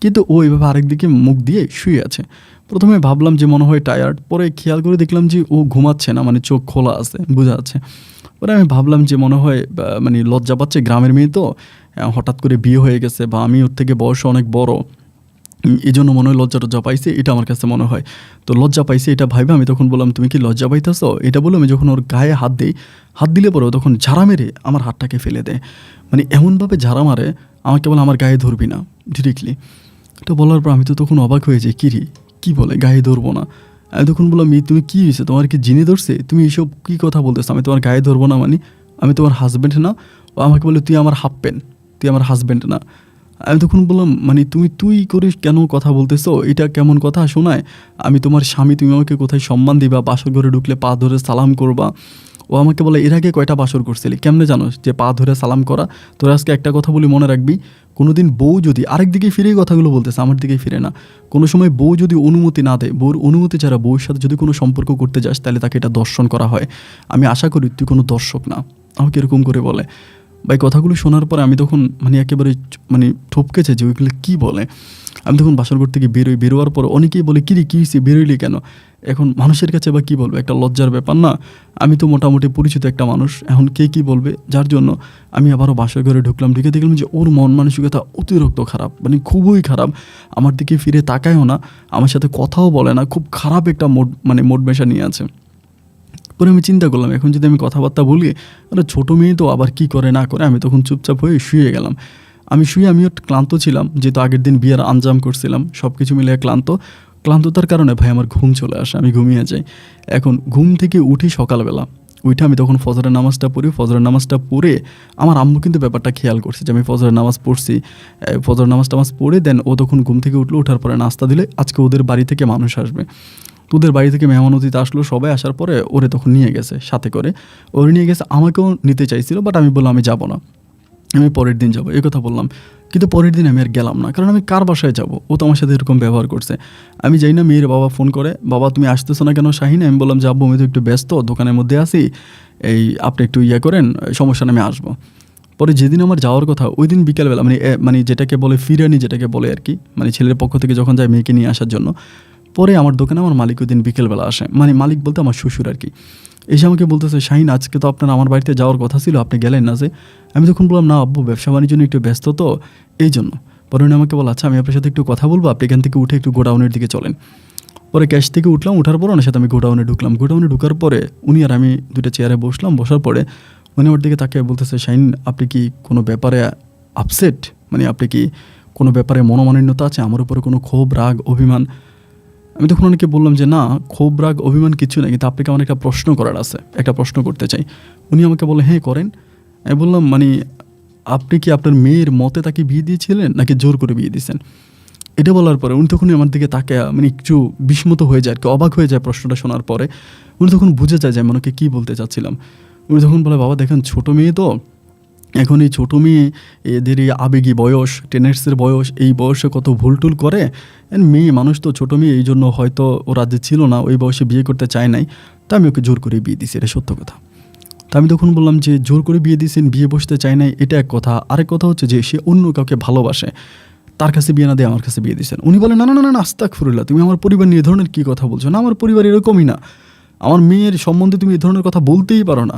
কিন্তু ও এইভাবে আরেকদিকে মুখ দিয়ে শুয়ে আছে। প্রথমে ভাবলাম যে মনে হয় টায়ার্ড, পরে খেয়াল করে দেখলাম যে ও ঘুমাচ্ছে না, মানে চোখ খোলা আছে, বোঝা যাচ্ছে। পরে আমি ভাবলাম যে মনে হয় মানে লজ্জা পাচ্ছে, গ্রামের মেয়ে তো, হঠাৎ করে বিয়ে হয়ে গেছে বা আমি ওর থেকে বয়স অনেক বড়, এই জন্য মনে হয় লজ্জা পাইছে, এটা আমার কাছে মনে হয়। তো লজ্জা পাইছে এটা ভাইবে আমি তখন বললাম তুমি কি লজ্জা পাইতেছো, এটা বলে আমি যখন ওর গায়ে হাত দিই, হাত দিলে পরে ও তখন ঝাড়া মেরে আমার হাতটাকে ফেলে দেয়, মানে এমনভাবে ঝাড়া মারে আমাকে বলে আমার গায়ে ধরবি না ডিরেক্টলি। এটা বলার পর আমি তো তখন অবাক হয়ে যাই, কী বলে গায়ে ধরবো না। আমি তখন বললাম তুমি কী হয়েছে, তোমার কি জিনে ধরছে, তুমি এইসব কী কথা বলতেছো, আমি তোমার গায়ে ধরবো না, মানে আমি তোমার হাজব্যান্ড না। ও আমাকে বলে তুই আমার হাফ প্যান্ট, তুই আমার হাজব্যান্ড না। আমি তখন বললাম মানে তুই করে কেন কথা বলতেছো, এটা কেমন কথা শোনায়, আমি তোমার স্বামী, তুমি আমাকে কোথায় সম্মান দিবা, বাসর ঘরে ঢুকলে পা ধরে সালাম করবা। ও আমাকে বলে এর আগে কয়টা বাসর করছিলি, কেমনে জানোস যে পা ধরে সালাম করা। তোর আজকে একটা কথা বলি মনে রাখবি, কোনো দিন বউ যদি আরেক দিকে ফিরেই কথাগুলো বলতেছে, আমার দিকেই ফিরে না, কোনো সময় বউ যদি অনুমতি না দেয়, বউর অনুমতি ছাড়া বউর সাথে যদি কোনো সম্পর্ক করতে যাস তাহলে তাকে এটা দর্শন করা হয়। আমি আশা করি তুই কোনো দর্শক না, আমাকে এরকম করে বলে। ভাই কথাগুলো শোনার পরে আমি তখন মানে একেবারে মানে ঠপকেছে যে ওইগুলো কী বলে। আমি তখন বাসরঘর থেকে বেরোয়ার পর অনেকেই বলে কী হয়েছে, বেরোইলি কেন। এখন মানুষের কাছে বা কী বলবো, একটা লজ্জার ব্যাপার না। আমি তো মোটামুটি পরিচিত একটা মানুষ, এখন কে কী বলবে, যার জন্য আমি আবারও বাসর ঘরে ঢুকলাম। ঢুকে দেখলাম যে ওর মন মানসিকতা অতিরিক্ত খারাপ, মানে খুবই খারাপ। আমার দিকে ফিরে তাকায়ও না, আমার সাথে কথাও বলে না, খুব খারাপ একটা মোড মেশা নিয়ে আছে। পরে আমি চিন্তা করলাম এখন যদি আমি কথাবার্তা বলি, আরে ছোটো মেয়ে তো আবার কী করে না করে, আমি তখন চুপচাপ হয়ে শুয়ে গেলাম। আমিও ক্লান্ত ছিলাম, যেহেতু আগের দিন বিয়ের আঞ্জাম করছিলাম, সব কিছু মিলিয়ে ক্লান্ততার কারণে ভাই আমার ঘুম চলে আসে, আমি ঘুমিয়ে যাই। এখন ঘুম থেকে উঠি সকালবেলা, উঠে আমি তখন ফজরের নামাজটা পড়ে আমার আম্মু কিন্তু ব্যাপারটা খেয়াল করছে যে আমি ফজরের নামাজ পড়ছি। ফজরের নামাজ পড়ে দেন ও তখন ঘুম থেকে উঠলো, ওঠার পরে নাস্তা দিলে আজকে ওদের বাড়ি থেকে মানুষ আসবে, তোদের বাড়ি থেকে মেহমান অতিথি আসলো, সবাই আসার পরে ওরে তখন নিয়ে গেছে সাথে করে, ওরে নিয়ে গেছে, আমাকেও নিতে চাইছিল, বাট আমি বললাম আমি যাব না, আমি পরের দিন যাবো, এই কথা বললাম। কিন্তু পরের দিন আমি আর গেলাম না, কারণ আমি কার বাসায় যাব, ও তো আমার সাথে এরকম ব্যবহার করছে। আমি যাই না, মেয়ের বাবা ফোন করে, বাবা তুমি আসতেছো না কেন শাহিন, আমি বললাম যে আব্বু আমি তো একটু ব্যস্ত, দোকানের মধ্যে আছি, এই আপনি একটু করেন, সমস্যা না আমি আসবো। পরে যেদিন আমার যাওয়ার কথা ওই দিন বিকালবেলা, মানে যেটাকে বলে ফিরানি, যেটাকে বলে আর কি, মানে ছেলের পক্ষ থেকে যখন যায় মেয়েকে নিয়ে আসার জন্য, পরে আমার দোকানে আমার মালিক ওই দিন বিকেলবেলা আসে, মানে মালিক বলতে আমার শ্বশুর আর কি। এসে আমাকে বলতেছে শাহিন আজকে তো আপনার আমার বাড়িতে যাওয়ার কথা ছিল, আপনি গেলেন না যে। আমি তখন বললাম না আব্বু ব্যবসা বাণিজ্য নিয়ে একটু ব্যস্ত তো, এই জন্য। পরে উনি আমাকে বলে আচ্ছা আমি আপনার সাথে একটু কথা বলবো, আপনি এখান থেকে উঠে একটু গোডাউনের দিকে চলেন। পরে ক্যাশ থেকে উঠলাম, উঠার পর ওনার সাথে আমি গোডাউনে ঢুকলাম। গোডাউনে ঢুকার পরে উনি আর আমি দুটো চেয়ারে বসলাম, বসার পরে উনি ওর দিকে তাকে বলতেছে শাহিন আপনি কি কোনো ব্যাপারে আপসেট, মানে আপনি কি কোনো ব্যাপারে মনোমালিন্যতা আছে, আমার উপরে কোনো ক্ষোভ রাগ অভিমান। আমি তখন অনেকে বললাম যে না ক্ষোভ রাগ অভিমান কিছু নেই, কিন্তু আপনাকে আমার একটা প্রশ্ন করার আছে, একটা প্রশ্ন করতে চাই। উনি আমাকে বলে হ্যাঁ করেন। আমি বললাম মানে আপনি কি আপনার মেয়ের মতে তাকে বিয়ে দিয়েছিলেন নাকি জোর করে বিয়ে দিয়েছেন। এটা বলার পরে উনি তখনই আমার দিকে তাকে মানে একটু বিস্মিত হয়ে যায় আর কি, অবাক হয়ে যায় প্রশ্নটা শোনার পরে। উনি তখন বুঝে যায় যে আমি ওনাকে কী বলতে চাচ্ছিলাম। উনি তখন বলে বাবা দেখেন ছোটো মেয়ে তো, এখন এই ছোটো মেয়ে এদের এই আবেগী বয়স, টেনেটসের বয়স, এই বয়সে কত ভুলটুল করে। মেয়ে মানুষ তো, ছোটো মেয়ে, এই জন্য হয়তো ও রাজ্যে ছিল না, ওই বয়সে বিয়ে করতে চায় নাই, তা আমি ওকে জোর করে বিয়ে দিছি, এটা সত্য কথা। তা আমি তখন বললাম যে জোর করে বিয়ে দিয়েছেন, বিয়ে বসতে চায় নাই, এটা এক কথা। আরেক কথা হচ্ছে যে সে অন্য কাউকে ভালোবাসে। তার কাছে বিয়ে না দিয়ে আমার কাছে বিয়ে দিয়েছেন। উনি বলেন না না না না আস্তাগফিরুল্লাহ, তুমি আমার পরিবার নিয়ে এ ধরনের কী কথা বলছো? না, আমার পরিবার এরকমই না, আমার মেয়ের সম্বন্ধে তুমি এ ধরনের কথা বলতেই পারো না,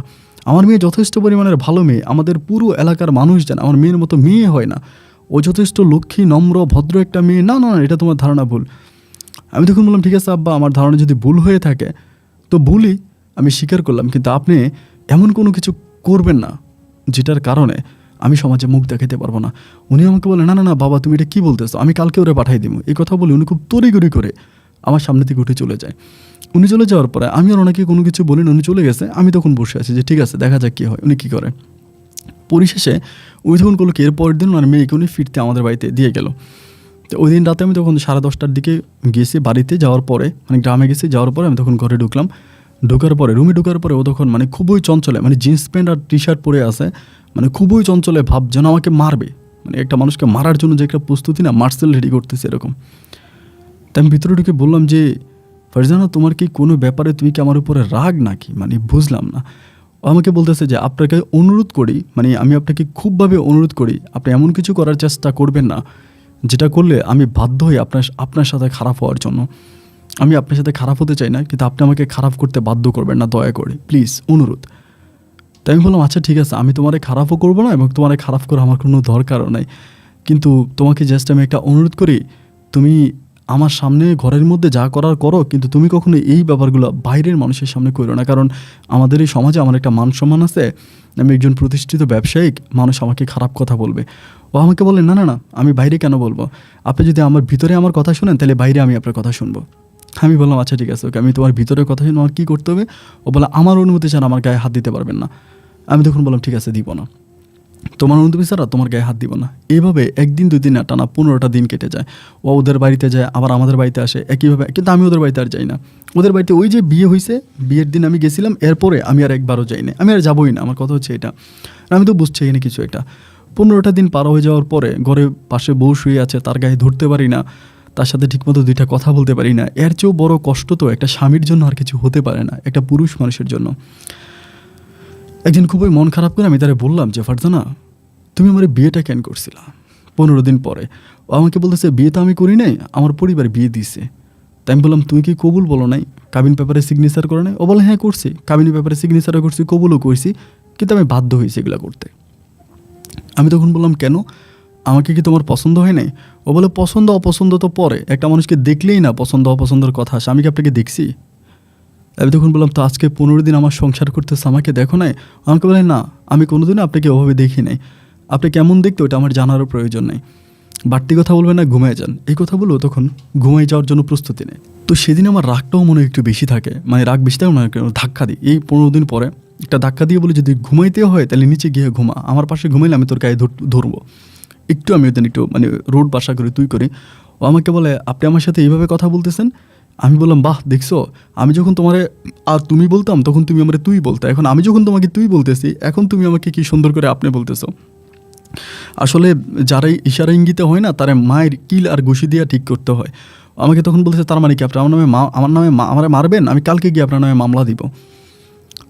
আমার মেয়ে যথেষ্ট পরিমাণের ভালো মেয়ে, আমাদের পুরো এলাকার মানুষ জানে আমার মেয়ের মতো মেয়ে হয় না, ও যথেষ্ট লক্ষ্মী নম্র ভদ্র একটা মেয়ে। না না না, এটা তোমার ধারণা ভুল। আমি তখন বললাম ঠিক আছে আব্বা, আমার ধারণা যদি ভুল হয়ে থাকে তো ভুলই, আমি স্বীকার করলাম, কিন্তু আপনি এমন কোনো কিছু করবেন না যেটার কারণে আমি সমাজে মুখ দেখাতে পারবো না। উনি আমাকে বলে না না না বাবা, তুমি এটা কী বলতেছো, আমি কালকে ওরে পাঠাই দিব। এই কথা বলে উনি খুব তড়িগড়ি করে আমার সামনে থেকে উঠে চলে যায়। উনি চলে যাওয়ার পরে আমি আর ওনাকে কোনো কিছু বলিনি, উনি চলে গেছে। আমি তখন বসে আছি যে ঠিক আছে দেখা যাক কী হয়, উনি কী করে। পরিশেষে উনি তখন করলো কি, এর পরের দিন ওনার মেয়েকে উনি ফিরতে আমাদের বাড়িতে দিয়ে গেল। তো ওই দিন রাতে আমি তখন 10:30টার দিকে গেছি বাড়িতে, যাওয়ার পরে মানে গ্রামে গেছি, যাওয়ার পরে আমি তখন ঘরে ঢুকলাম। ঢোকার পরে রুমে ঢোকার পরে ও তখন মানে খুবই চঞ্চলে, মানে জিন্স প্যান্ট আর টি শার্ট পরে আছে, মানে খুবই চঞ্চলে ভাব, যেন আমাকে মারবে, মানে একটা মানুষকে মারার জন্য যে একটা প্রস্তুতি না, মার্শাল রেডি করতেছে এরকম। তাই আমি ভিতরে ঢুকে বললাম যে ফারজানা, তোমার কি কোনো ব্যাপারে তুমি কি আমার উপরে রাগ নাকি, মানে বুঝলাম না। ও আমাকে বলতেছে যে আপনাকে অনুরোধ করি, মানে আমি আপনাকে খুবভাবে অনুরোধ করি, আপনি এমন কিছু করার চেষ্টা করবেন না যেটা করলে আমি বাধ্য হই আপনার সাথে খারাপ হওয়ার জন্য। আমি আপনার সাথে খারাপ হতে চাই না, কিন্তু আপনি আমাকে খারাপ করতে বাধ্য করবেন না, দয়া করে প্লিজ, অনুরোধ। তাই আমি বললাম আচ্ছা ঠিক আছে, আমি তোমারে খারাপও করবো না এবং তোমারে খারাপ করা আমার কোনো দরকারও নাই, কিন্তু তোমাকে জাস্ট আমি একটা অনুরোধ করি, তুমি আমার সামনে ঘরের মধ্যে যা করার করো, কিন্তু তুমি কখনো এই ব্যাপারগুলো বাইরের মানুষের সামনে করো না, কারণ আমাদের এই সমাজে আমার একটা মান সম্মান আছে, আমি একজন প্রতিষ্ঠিত ব্যবসায়িক, মানুষ আমাকে খারাপ কথা বলবে। ও আমাকে বলে না না না, আমি বাইরে কেন বলবো, আপনি যদি আমার ভিতরে আমার কথা শুনেন তাহলে বাইরে আমি আপনার কথা শুনবো। আমি বললাম আচ্ছা ঠিক আছে ওকে, আমি তোমার ভিতরের কথা শুনে আমার কী করতে হবে। ও বলে আমার অনুমতি ছাড়া আমার গায়ে হাত দিতে পারবেন না। আমি তখন বললাম ঠিক আছে দিব না, তোমার অনুমতি ছাড়া তোমার গায়ে হাত দিব না। এইভাবে একদিন দুদিন না, টানা 15টা দিন কেটে যায়। ও ওদের বাড়িতে যায়, আবার আমাদের বাড়িতে আসে একইভাবে, কিন্তু আমি ওদের বাড়িতে আর যাই না। ওদের বাড়িতে ওই যে বিয়ে হয়েছে, বিয়ের দিন আমি গেছিলাম, এরপরে আমি আর একবারও যাই না, আমি আর যাবোই না। আমার কথা হচ্ছে এটা, আমি তো বুঝছি এখানে কিছু একটা। 15টা দিন পার হয়ে যাওয়ার পরে ঘরে পাশে বউ শুয়ে আছে, তার গায়ে ধরতে পারি না, তার সাথে ঠিকমতো দুইটা কথা বলতে পারি না। এর চেয়েও বড় কষ্ট তো একটা স্বামীর জন্য আর কিছু হতে পারে না, একটা পুরুষ মানুষের জন্য। একদিন খুবই মন খারাপ করে আমি তারে বললাম যে ফারজানা, তুমি আমার বিয়েটা কেন করছিলা 15 দিন পরে? ও আমাকে বলতেছে বিয়ে তো আমি করি নাই, আমার পরিবার বিয়ে দিছে। তাই আমি বললাম তুই কি কবুল বলো নাই, কাবিন পেপারে সিগনেচার করে নাই? ও বলে হ্যাঁ করছি, কাবিন পেপারে সিগনেচারও করছি, কবুলও করছি, কিন্তু আমি বাধ্য হয়েছি এগুলো করতে। আমি তখন বললাম কেন, আমাকে কি তোমার পছন্দ হয় নাই? ও বলে পছন্দ অপছন্দ তো পরে, একটা মানুষকে দেখলেই না পছন্দ অপছন্দের কথা আসে, আমি কি আপনাকে দেখছি? আমি তখন বললাম তো আজকে 15 দিন আমার সংসার করতেছে, আমাকে দেখো নাই? আমাকে বলে না, আমি কোনোদিনও আপনাকে ওভাবে দেখি নাই, আপনি কেমন দেখতে ওটা আমার জানারও প্রয়োজন নেই, বাড়তি কথা বলবেন না, ঘুমায় যান। এই কথা বলেও তখন ঘুমাই যাওয়ার জন্য প্রস্তুতি নেয়। তো সেদিন আমার রাগটাও মনে হয় একটু বেশি থাকে, মানে রাগ বেশি থাকে, মনে ধাক্কা দিই। এই 15 দিন পরে একটা ধাক্কা দিয়ে বলে যদি ঘুমাইতেও হয় তাহলে নিচে গিয়ে ঘুমা, আমার পাশে ঘুমাইলে আমি তোর গায়ে ধরবো। একটু আমি ওদের একটু মানে রোড বাসা করি, তুই করি। ও আমাকে বলে আপনি আমার সাথে এইভাবে কথা বলতেছেন? আমি বললাম বাহ দেখছো, আমি যখন তোমারে আর তুমি বলতাম তখন তুমি আমারে তুই বলতে, এখন আমি যখন তোমাকে তুই বলতেছি এখন তুমি আমাকে কি সুন্দর করে আপনি বলতেছো। আসলে যারাই ইশারা ইঙ্গিতে হয় না, তারা মায়ের কিল আর ঘুষি দিয়ে ঠিক করতে হয়। আমাকে তখন বলতেছে তার মানে কি আপনি আমার নামে আমারে মারবেন? আমি কালকে গিয়ে আপনার নামে মামলা দিব,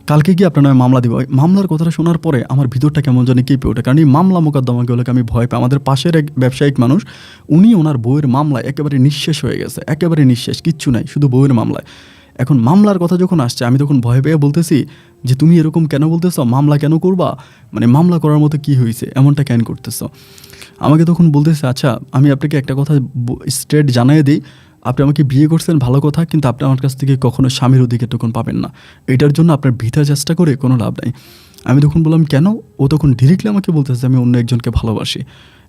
কালকে গিয়ে আপনার নামে মামলা দিব। মামলার কথাটা শোনার পরে আমার ভিতরটা কেমন জানি কেঁপে ওঠে, কারণ এই মামলা মোকদ্দমাগুলোকে আমি ভয় পাই। আমাদের পাশের এক ব্যবসায়িক মানুষ, উনি ওনার বউয়ের মামলায় একেবারে নিঃশেষ হয়ে গেছে, একেবারে নিঃশেষ, কিচ্ছু নাই, শুধু বউয়ের মামলায়। এখন মামলার কথা যখন আসছে আমি তখন ভয় পেয়ে বলতেছি যে তুমি এরকম কেন বলতেছো, মামলা কেন করবা, মানে মামলা করার মতো কি হয়েছে, এমনটা কেন করতেছো? আমাকে তখন বলতেছে আচ্ছা আমি আপনাকে একটা কথা স্ট্রেট জানিয়ে দিই, আপনি আমাকে বিয়ে করছেন ভালো কথা, কিন্তু আপনি আমার কাছ থেকে কখনো স্বামীর অধিকার তখন পাবেন না, এটার জন্য আপনার বৃথা চেষ্টা করে কোনো লাভ নাই। আমি তখন বললাম কেন? ও তখন ডিরেক্টলি আমাকে বলতেছে আমি অন্য একজনকে ভালোবাসি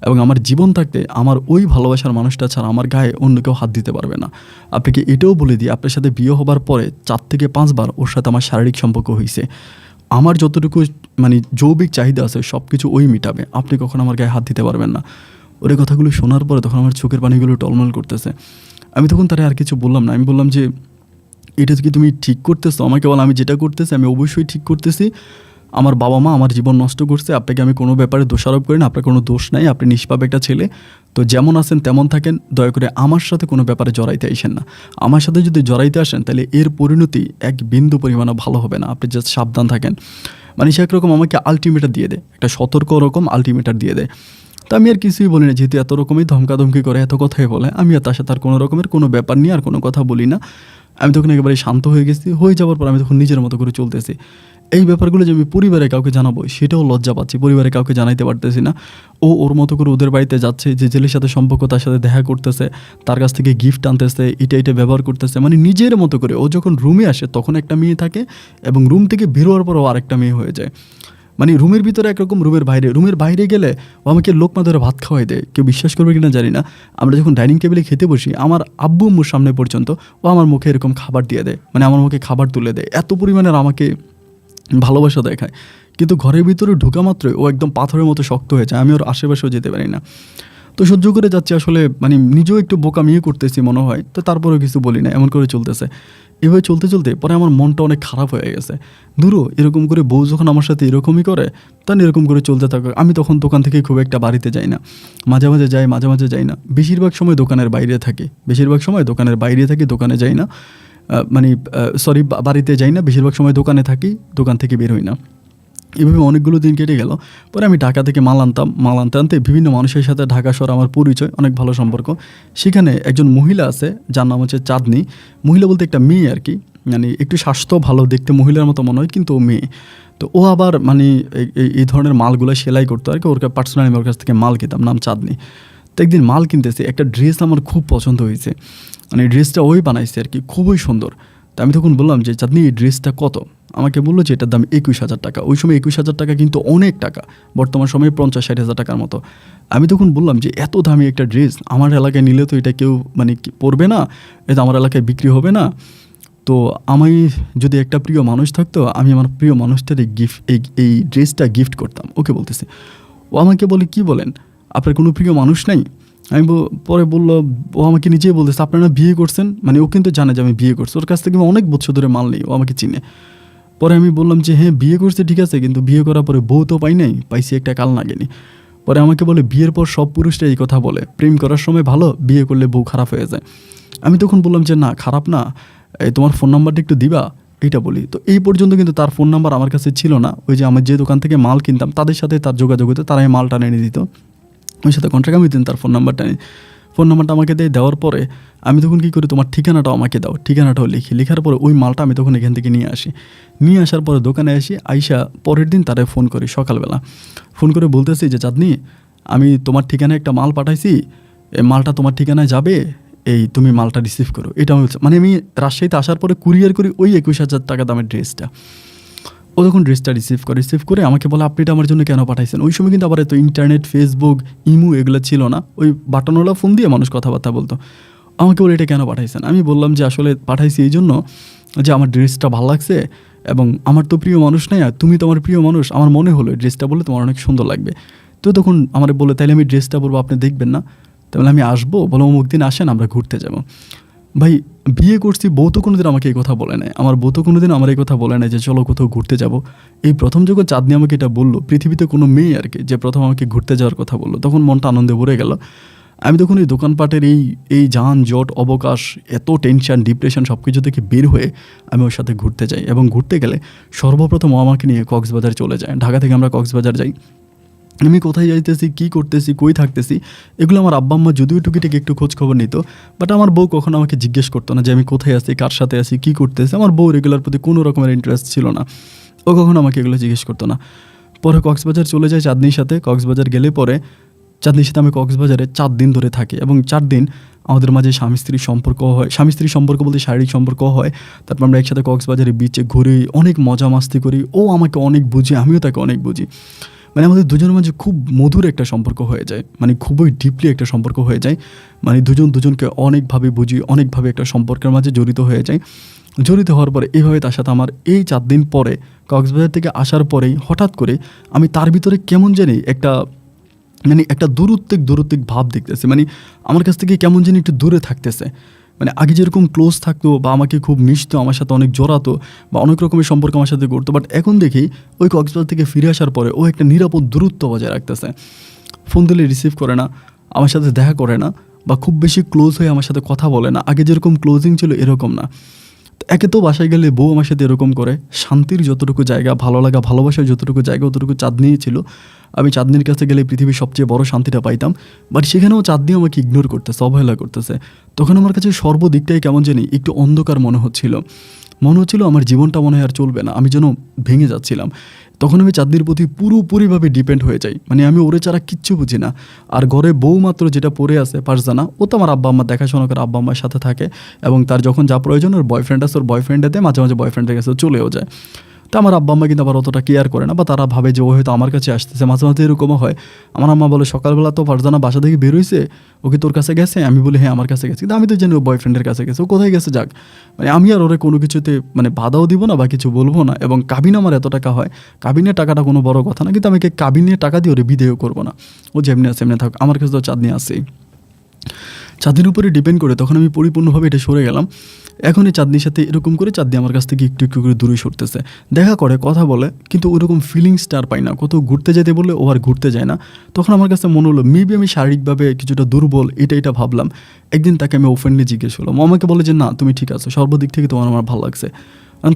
এবং আমার জীবন থাকতে আমার ওই ভালোবাসার মানুষটা ছাড়া আমার গায়ে অন্য কেউ হাত দিতে পারবে না। আপনাকে এটাও বলে দিই, আপনার সাথে বিয়ে হবার পরে 4 থেকে 5 বার ওর সাথে আমার শারীরিক সম্পর্ক হয়েছে, আমার যতটুকু মানে যৌবিক চাহিদা আছে সব কিছু ওই মিটাবে, আপনি কখনো আমার গায়ে হাত দিতে পারবেন না। ওর এই কথাগুলো শোনার পরে তখন আমার চোখের পানিগুলো টলমল করতেছে। আমি তখন তারা আর কিছু বললাম না, আমি বললাম যে এটা কি তুমি ঠিক করতেছো? আমাকে বল আমি যেটা করতেছি আমি অবশ্যই ঠিক করতেছি, আমার বাবা মা আমার জীবন নষ্ট করছে, আপনাকে আমি কোনো ব্যাপারে দোষারোপ করি না, আপনার কোনো দোষ নাই, আপনি নিষ্পাপ একটা ছেলে, তো যেমন আছেন তেমন থাকেন, দয়া করে আমার সাথে কোনো ব্যাপারে জড়াইতে আসেন না। আমার সাথে যদি জড়াইতে আসেন তাহলে এর পরিণতি এক বিন্দু পরিমাণও ভালো হবে না, আপনি জাস্ট সাবধান থাকেন। মানে সে একরকম আমাকে আলটিমেটার দিয়ে দেয়, একটা সতর্ক রকম আলটিমেটার দিয়ে দেয়। তো আমি আর কিছুই বলি না, যেহেতু এত রকমই ধমকাধমকি করে, এত কথাই বলে, আমি আর তার সাথে আর কোনো রকমের কোনো ব্যাপার নিয়ে আর কোনো কথা বলি না। আমি তখন একেবারে শান্ত হয়ে গেছি। হয়ে যাওয়ার পর আমি তখন নিজের মতো করে চলতেছি। এই ব্যাপারগুলো যে আমি পরিবারে কাউকে জানাবো সেটাও লজ্জা পাচ্ছি, পরিবারে কাউকে জানাইতে পারতেছি না। ও ওর মতো করে ওদের বাড়িতে যাচ্ছে, যে ছেলের সাথে সম্পর্ক তার সাথে দেখা করতেছে, তার কাছ থেকে গিফট আনতেছে, এটা ব্যবহার করতেছে, মানে নিজের মতো করে। ও যখন রুমে আসে তখন একটা মেয়ে থাকে, এবং রুম থেকে বেরোয়ার পর ও আরেকটা মেয়ে হয়ে যায়। মানে রুমের ভিতরে একরকম, রুমের বাইরে গেলে ও আমাকে লোকমা ধরে ভাত খাওয়াই দেয়। কেউ বিশ্বাস করবে কিনা জানি না, আমরা যখন ডাইনিং টেবিলে খেতে বসি, আমার আব্বু আম্মুর সামনে পর্যন্ত ও আমার মুখে এরকম খাবার দিয়ে দেয়, মানে আমার মুখে খাবার তুলে দেয়, এত পরিমাণের আমাকে ভালোবাসা দেখায়। কিন্তু ঘরের ভিতরে ঢোকা মাত্রই ও একদম পাথরের মতো শক্ত হয়ে যায়, আমি ওর আশেপাশেও যেতে পারি না। তো সহ্য করে যাচ্ছি, আসলে মানে নিজেও একটু বোকামিয়ে করতেছি মনে হয়, তো তারপরেও কিছু বলি না, এমন করে চলতেছে। এভাবে চলতে চলতে পরে আমার মনটা অনেক খারাপ হয়ে গেছে। ধুরো, এরকম করে বউ যখন আমার সাথে এরকমই করে, তখন এরকম করে চলতে থাকে। আমি তখন দোকান থেকে খুব একটা বাড়িতে যাই না, মাঝে মাঝে যাই, মাঝে মাঝে যাই না। বেশিরভাগ সময় দোকানের বাইরে থাকি, দোকানে যাই না। বাড়িতে যাই না, বেশিরভাগ সময় দোকানে থাকি, দোকান থেকে বের হই না। এভাবে অনেকগুলো দিন কেটে গেল। পরে আমি ঢাকা থেকে মাল আনতে আনতে বিভিন্ন মানুষের সাথে ঢাকা শহর আমার পরিচয়, অনেক ভালো সম্পর্ক। সেখানে একজন মহিলা আছে, যার নাম হচ্ছে চাঁদনি। মহিলা বলতে একটা মেয়ে আর কি, মানে একটু স্বাস্থ্য ভালো, দেখতে মহিলার মতো মনে হয়, কিন্তু ও মেয়ে। তো ও আবার মানে এই ধরনের মালগুলো সেলাই করতো আর কি, ওর পার্সোনালি ওর কাছ থেকে মাল কিনতাম, নাম চাঁদনি। তো একদিন মাল কিনতেছে, একটা ড্রেস আমার খুব পছন্দ হয়েছে, মানে ড্রেসটা ওই বানাইছে আর কি, খুবই সুন্দর। তো আমি তখন বললাম যে চাঁদনি, এই ড্রেসটা কত? আমাকে বললো যে এটার দাম 21,000 টাকা। ওই সময় 21,000 টাকা কিন্তু অনেক টাকা, বর্তমান সময়ে 50-60 হাজার টাকার মতো। আমি তখন বললাম যে এত দামি একটা ড্রেস আমার এলাকায় নিলে তো এটা কেউ মানে পরবে না, এটা আমার এলাকায় বিক্রি হবে না। তো আমি যদি একটা প্রিয় মানুষ থাকতো, আমি আমার প্রিয় মানুষটার এই ড্রেসটা গিফট করতাম। ওকে বলতেছে, ও আমাকে বলে, কি বলেন, আপনার কোনো প্রিয় মানুষ নাই? আমি পরে বললো, ও আমাকে নিজেই বলতেছে, আপনারা বিয়ে করছেন? মানে ও কিন্তু জানে যে আমি বিয়ে করছি, ওর কাছ থেকে আমি অনেক বছর ধরে মাল নেই, ও আমাকে চিনে। পরে আমি বললাম যে হ্যাঁ, বিয়ে করছে ঠিক আছে, কিন্তু বিয়ে করার পরে বউ তো পাই নাই, পাইছি একটা কাল নাগিনি। পরে আমাকে বলে, বিয়ের পর সব পুরুষরা এই কথা বলে, প্রেম করার সময় ভালো, বিয়ে করলে বউ খারাপ হয়ে যায়। আমি তখন বললাম যে না, খারাপ না, তোমার ফোন নাম্বারটা একটু দিবা, এইটা বলি। তো এই পর্যন্ত কিন্তু তার ফোন নাম্বার আমার কাছে ছিল না। ওই যে আমার যে দোকান থেকে মাল কিনতাম তাদের সাথে তার যোগাযোগ হতো, তারাই মালটা এনে দিত, ওই সাথে কন্ট্রাক্ট আমি দিন, তার ফোন নাম্বারটা আমাকে দেওয়ার পরে আমি তখন কী করি, তোমার ঠিকানাটাও আমাকে দাও, ঠিকানাটাও লেখার পরে ওই মালটা আমি তখন এখান থেকে নিয়ে আসার পরে দোকানে আইসা পরের দিন তারে ফোন করি, সকালবেলা ফোন করে বলতেছি যে চাঁদনি, আমি তোমার ঠিকানায় একটা মাল পাঠাইছি, এই মালটা তোমার ঠিকানায় যাবে, এই তুমি মালটা রিসিভ করো। এটা মানে আমি রাজশাহীতে আসার পরে কুরিয়ার করি ওই 21,000 টাকা দামের ড্রেসটা। ও তখন ড্রেসটা রিসিভ করে আমাকে বলে, আপনি এটা আমার জন্য কেন পাঠাইছেন? ওই সময় কিন্তু আবার এত ইন্টারনেট, ফেসবুক, ইমো এগুলো ছিল না, ওই বাটনওয়ালা ফোন দিয়ে মানুষ কথাবার্তা বলতো। আমাকে বলে, এটা কেন পাঠাইছেন? আমি বললাম যে আসলে পাঠাইছি এই জন্য যে আমার ড্রেসটা ভালো লাগছে, এবং আমার তো প্রিয় মানুষ নাই, আর তুমি তো আমার প্রিয় মানুষ, আমার মনে হলো ড্রেসটা বলে তোমার অনেক সুন্দর লাগবে। তো তখন আমার বলে, তাইলে আমি ড্রেসটা বলবো, আপনি দেখবেন না? তাহলে আমি আসবো, বলো অমুক দিন আসেন, আমরা ঘুরতে যাবো। ভাই, বিয়ে করছি, বউ তো কোনোদিন আমাকে এই কথা বলে নাই, আমার বউ তো কোনোদিন আমার এই কথা বলে নাই যে চলো কোথাও ঘুরতে যাব। এই প্রথম যখন চাঁদনি আমাকে এটা বললো, পৃথিবীতে কোনো মেয়ে আর কি যে প্রথম আমাকে ঘুরতে যাওয়ার কথা বললো, তখন মনটা আনন্দে ভরে গেল। আমি তখন এই দোকানপাটের এই যানজট, অবকাশ, এত টেনশন, ডিপ্রেশন সব কিছু থেকে বের হয়ে আমি ওর সাথে ঘুরতে যাই, এবং ঘুরতে গেলে সর্বপ্রথম ও আমাকে নিয়ে কক্সবাজার চলে যায়। ঢাকা থেকে আমরা কক্সবাজার যাই। আমি কোথায় যাইতেছি, কী করতেছি, কই থাকতেছি, এগুলো আমার আব্বা আম্মা যদিও টুকিটাকি একটু খোঁজ খবর নিত, বাট আমার বউ কখনো আমাকে জিজ্ঞেস করতো না যে আমি কোথায় আছি, কার সাথে আছি, কী করতেছি। আমার বউ এগুলোর প্রতি কোনো রকমের ইন্টারেস্ট ছিল না, ও কখনো আমাকে এগুলো জিজ্ঞেস করতো না। পরে কক্সবাজার চলে যায় চাঁদনির সাথে। কক্সবাজার গেলে পরে চাঁদনির সাথে আমি কক্সবাজারে 4 দিন ধরে থাকি, এবং 4 দিন আমাদের মাঝে স্বামী স্ত্রীর সম্পর্ক হয়। স্বামী স্ত্রীর সম্পর্ক বলতে শারীরিক সম্পর্ক হয়। তারপর আমরা একসাথে কক্সবাজারে বিচে ঘুরি, অনেক মজা মাস্তি করি। ও আমাকে অনেক বুঝি, আমিও তাকে অনেক বুঝি। মানে আমাদের দুজনের মাঝে খুব মধুর একটা সম্পর্ক হয়ে যায়, মানে খুবই ডিপলি একটা সম্পর্ক হয়ে যায়। মানে দুজনকে অনেকভাবে বুঝি, অনেকভাবে একটা সম্পর্কের মাঝে জড়িত হয়ে যায়। জড়িত হওয়ার পরে এইভাবে তার সাথে আমার এই 4 দিন পরে কক্সবাজার থেকে আসার পরেই হঠাৎ করে আমি তার ভিতরে কেমন জানি একটা দূরত্বিক ভাব দেখতেছে। মানে আমার কাছ থেকে কেমন জানি একটু দূরে থাকতেছে। মানে আগে যেরকম ক্লোজ থাকতো বা আমাকে খুব মিশতো, আমার সাথে অনেক জড়াতো বা অনেক রকমের সম্পর্ক আমার সাথে করতো, বাট এখন দেখি ওই কক্সবাজার থেকে ফিরে আসার পরে ও একটা নিরাপদ দূরত্ব বজায় রাখতেছে। ফোন দিলে রিসিভ করে না, আমার সাথে দেখা করে না, বা খুব বেশি ক্লোজ হয়ে আমার সাথে কথা বলে না। আগে যেরকম ক্লোজিং ছিল এরকম না। তো একে তো বাসায় গেলে বউ আমার সাথে এরকম করে, শান্তির যতটুকু জায়গা, ভালো লাগা, ভালোবাসার যতটুকু জায়গা, অতটুকু চাঁদনিই ছিল। আমি চাঁদনির কাছে গেলে পৃথিবীর সবচেয়ে বড় শান্তিটা পাইতাম, বাট সেখানেও চাঁদনি আমাকে ইগনোর করতেছে, অবহেলা করতেছে। তখন আমার কাছে সর্বদিকটাই কেমন জানি একটু অন্ধকার মনে হচ্ছিল আমার জীবনটা মনে হয় আর চলবে না, আমি যেন ভেঙে যাচ্ছিলাম। তখন আমি চাঁদনির প্রতি পুরোপুরিভাবে ডিপেন্ড হয়ে যাই, মানে আমি ওরে ছাড়া কিচ্ছু বুঝি না। আর ঘরে বউ মাত্র যেটা পড়ে আছে পারজানা, ও তো আমার আব্বা আম্মা দেখাশোনা করে, আব্বা আম্মার সাথে থাকে, এবং তার যখন যা প্রয়োজন ওর বয়ফ্রেন্ড আছে, ওর বয়ফ্রেন্ডে দেয়, মাঝে মাঝে বয়ফ্রেন্ডের কাছে চলেও যায়। তো আমার আব্বা আম্মা কিন্তু আবার অতটা কেয়ার করে না, বা তারা ভাবে যে ও হয়তো আমার কাছে আসতেছে। মাঝে মাঝে এরকমও হয়, আমার আম্মা বলে সকালবেলা তো ফারজানা বাসা থেকে বের হয়েছে, ও কি তোর কাছে গেছে? আমি বলি হ্যাঁ আমার কাছে গেছে, কিন্তু আমি তো জানি ও বয়ফ্রেন্ডের কাছে গেছে, ও কোথায় গেছে যাক। মানে আমি আর ওরে কোনো কিছুতে মানে বাধাও দিব না বা কিছু বলবো না। এবং কাবিন আমার এত টাকা হয়, কাবিনের টাকাটা কোনো বড় কথা না, কিন্তু আমি কাবিনের টাকা দিয়ে ওরে বিদেয় করবো না। ও যেমনি আছে এমনি থাক, আমার কাছে তো চাঁদনি আছেই। চাঁদনির উপরে ডিপেন্ড করে তখন আমি পরিপূর্ণভাবে এটা সরে গেলাম। এখন এই চাঁদনির সাথে এরকম করে চাঁদনি আমার কাছ থেকে একটু একটু করে দূরে সরতেছে, দেখা করে, কথা বলে, কিন্তু ওরকম ফিলিংসটা আর পাই না। কোথাও ঘুরতে যেতে বললে ও আর ঘুরতে যায় না। তখন আমার কাছে মনে হলো মেবি আমি শারীরিকভাবে কিছুটা দুর্বল, এটা ভাবলাম। একদিন তাকে আমি ওপেনলি জিজ্ঞেস করলাম, ও আমাকে বলে যে না তুমি ঠিক আছো, সর্বদিক থেকে তোমার আমার ভালো লাগছে।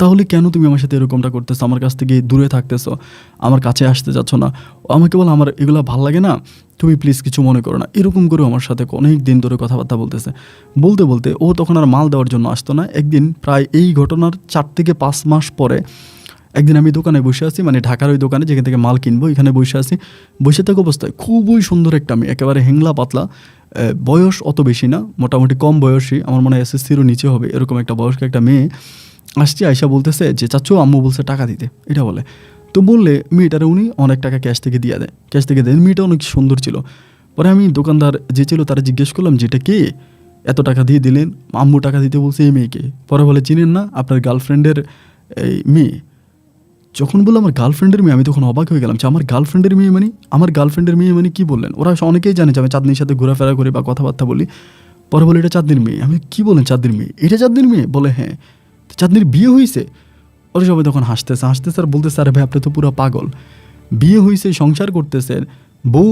তাহলে কেন তুমি আমার সাথে এরকমটা করতেছো, আমার কাছ থেকে দূরে থাকতেছো, আমার কাছে আসতে যাচ্ছ না? ও আমাকে বলে আমার এগুলো ভালো লাগে না, তুমি প্লিজ কিছু মনে করো না। এরকম করে আমার সাথে অনেক দিন ধরে কথাবার্তা বলতেছে। বলতে বলতে ও তখন আর মাল দেওয়ার জন্য আসতো না। একদিন প্রায় এই ঘটনার 4 থেকে 5 মাস পরে একদিন আমি দোকানে বসে আছি, মানে ঢাকার ওই দোকানে যেখান থেকে মাল কিনবো, এখানে বসে আছি। বসে থাকা অবস্থায় খুবই সুন্দর একটা মেয়ে, একেবারে হেংলা পাতলা, বয়স অত বেশি না, মোটামুটি কম বয়সী, আমার মনে হয় SSC-র নিচে হবে, এরকম একটা বয়স্ক একটা মেয়ে আসছে। আয়সা বলতেছে যে চাচু আম্মু বলছে টাকা দিতে, এটা বলে। তো বললে মেয়েটারে উনি অনেক টাকা ক্যাশ থেকে দিয়ে দেয়, ক্যাশ থেকে দেন। মেয়েটা অনেক সুন্দর ছিল। পরে আমি দোকানদার যে ছিল তারা জিজ্ঞেস করলাম যে এটা কে, এত টাকা দিয়ে দিলেন? আম্মু টাকা দিতে বলছে এই মেয়েকে। পরে বলে চিনেন না, আপনার গার্লফ্রেন্ডের এই মেয়ে। যখন বললো আমার গার্লফ্রেন্ডের মেয়ে, আমি তখন অবাক হয়ে গেলাম যে আমার গার্লফ্রেন্ডের মেয়ে মানে, আমার গার্লফ্রেন্ডের মেয়ে মানে কী বললেন? ওরা অনেকেই জানে যে আমি চাঁদনির সাথে ঘোরাফেরা করি বা কথাবার্তা বলি। পরে বলে এটা চাঁদনির মেয়ে। আমি কি বলেন চাঁদনির মেয়ে? এটা চাঁদনির মেয়ে? বলে হ্যাঁ। চাঁদনির বিয়ে হয়েছে? ওরা সবাই তখন হাসতেছে আর বলতেছে আরে ভাই আপনি তো পুরো পাগল, বিয়ে হয়েছে, সংসার করতেছেন, বউ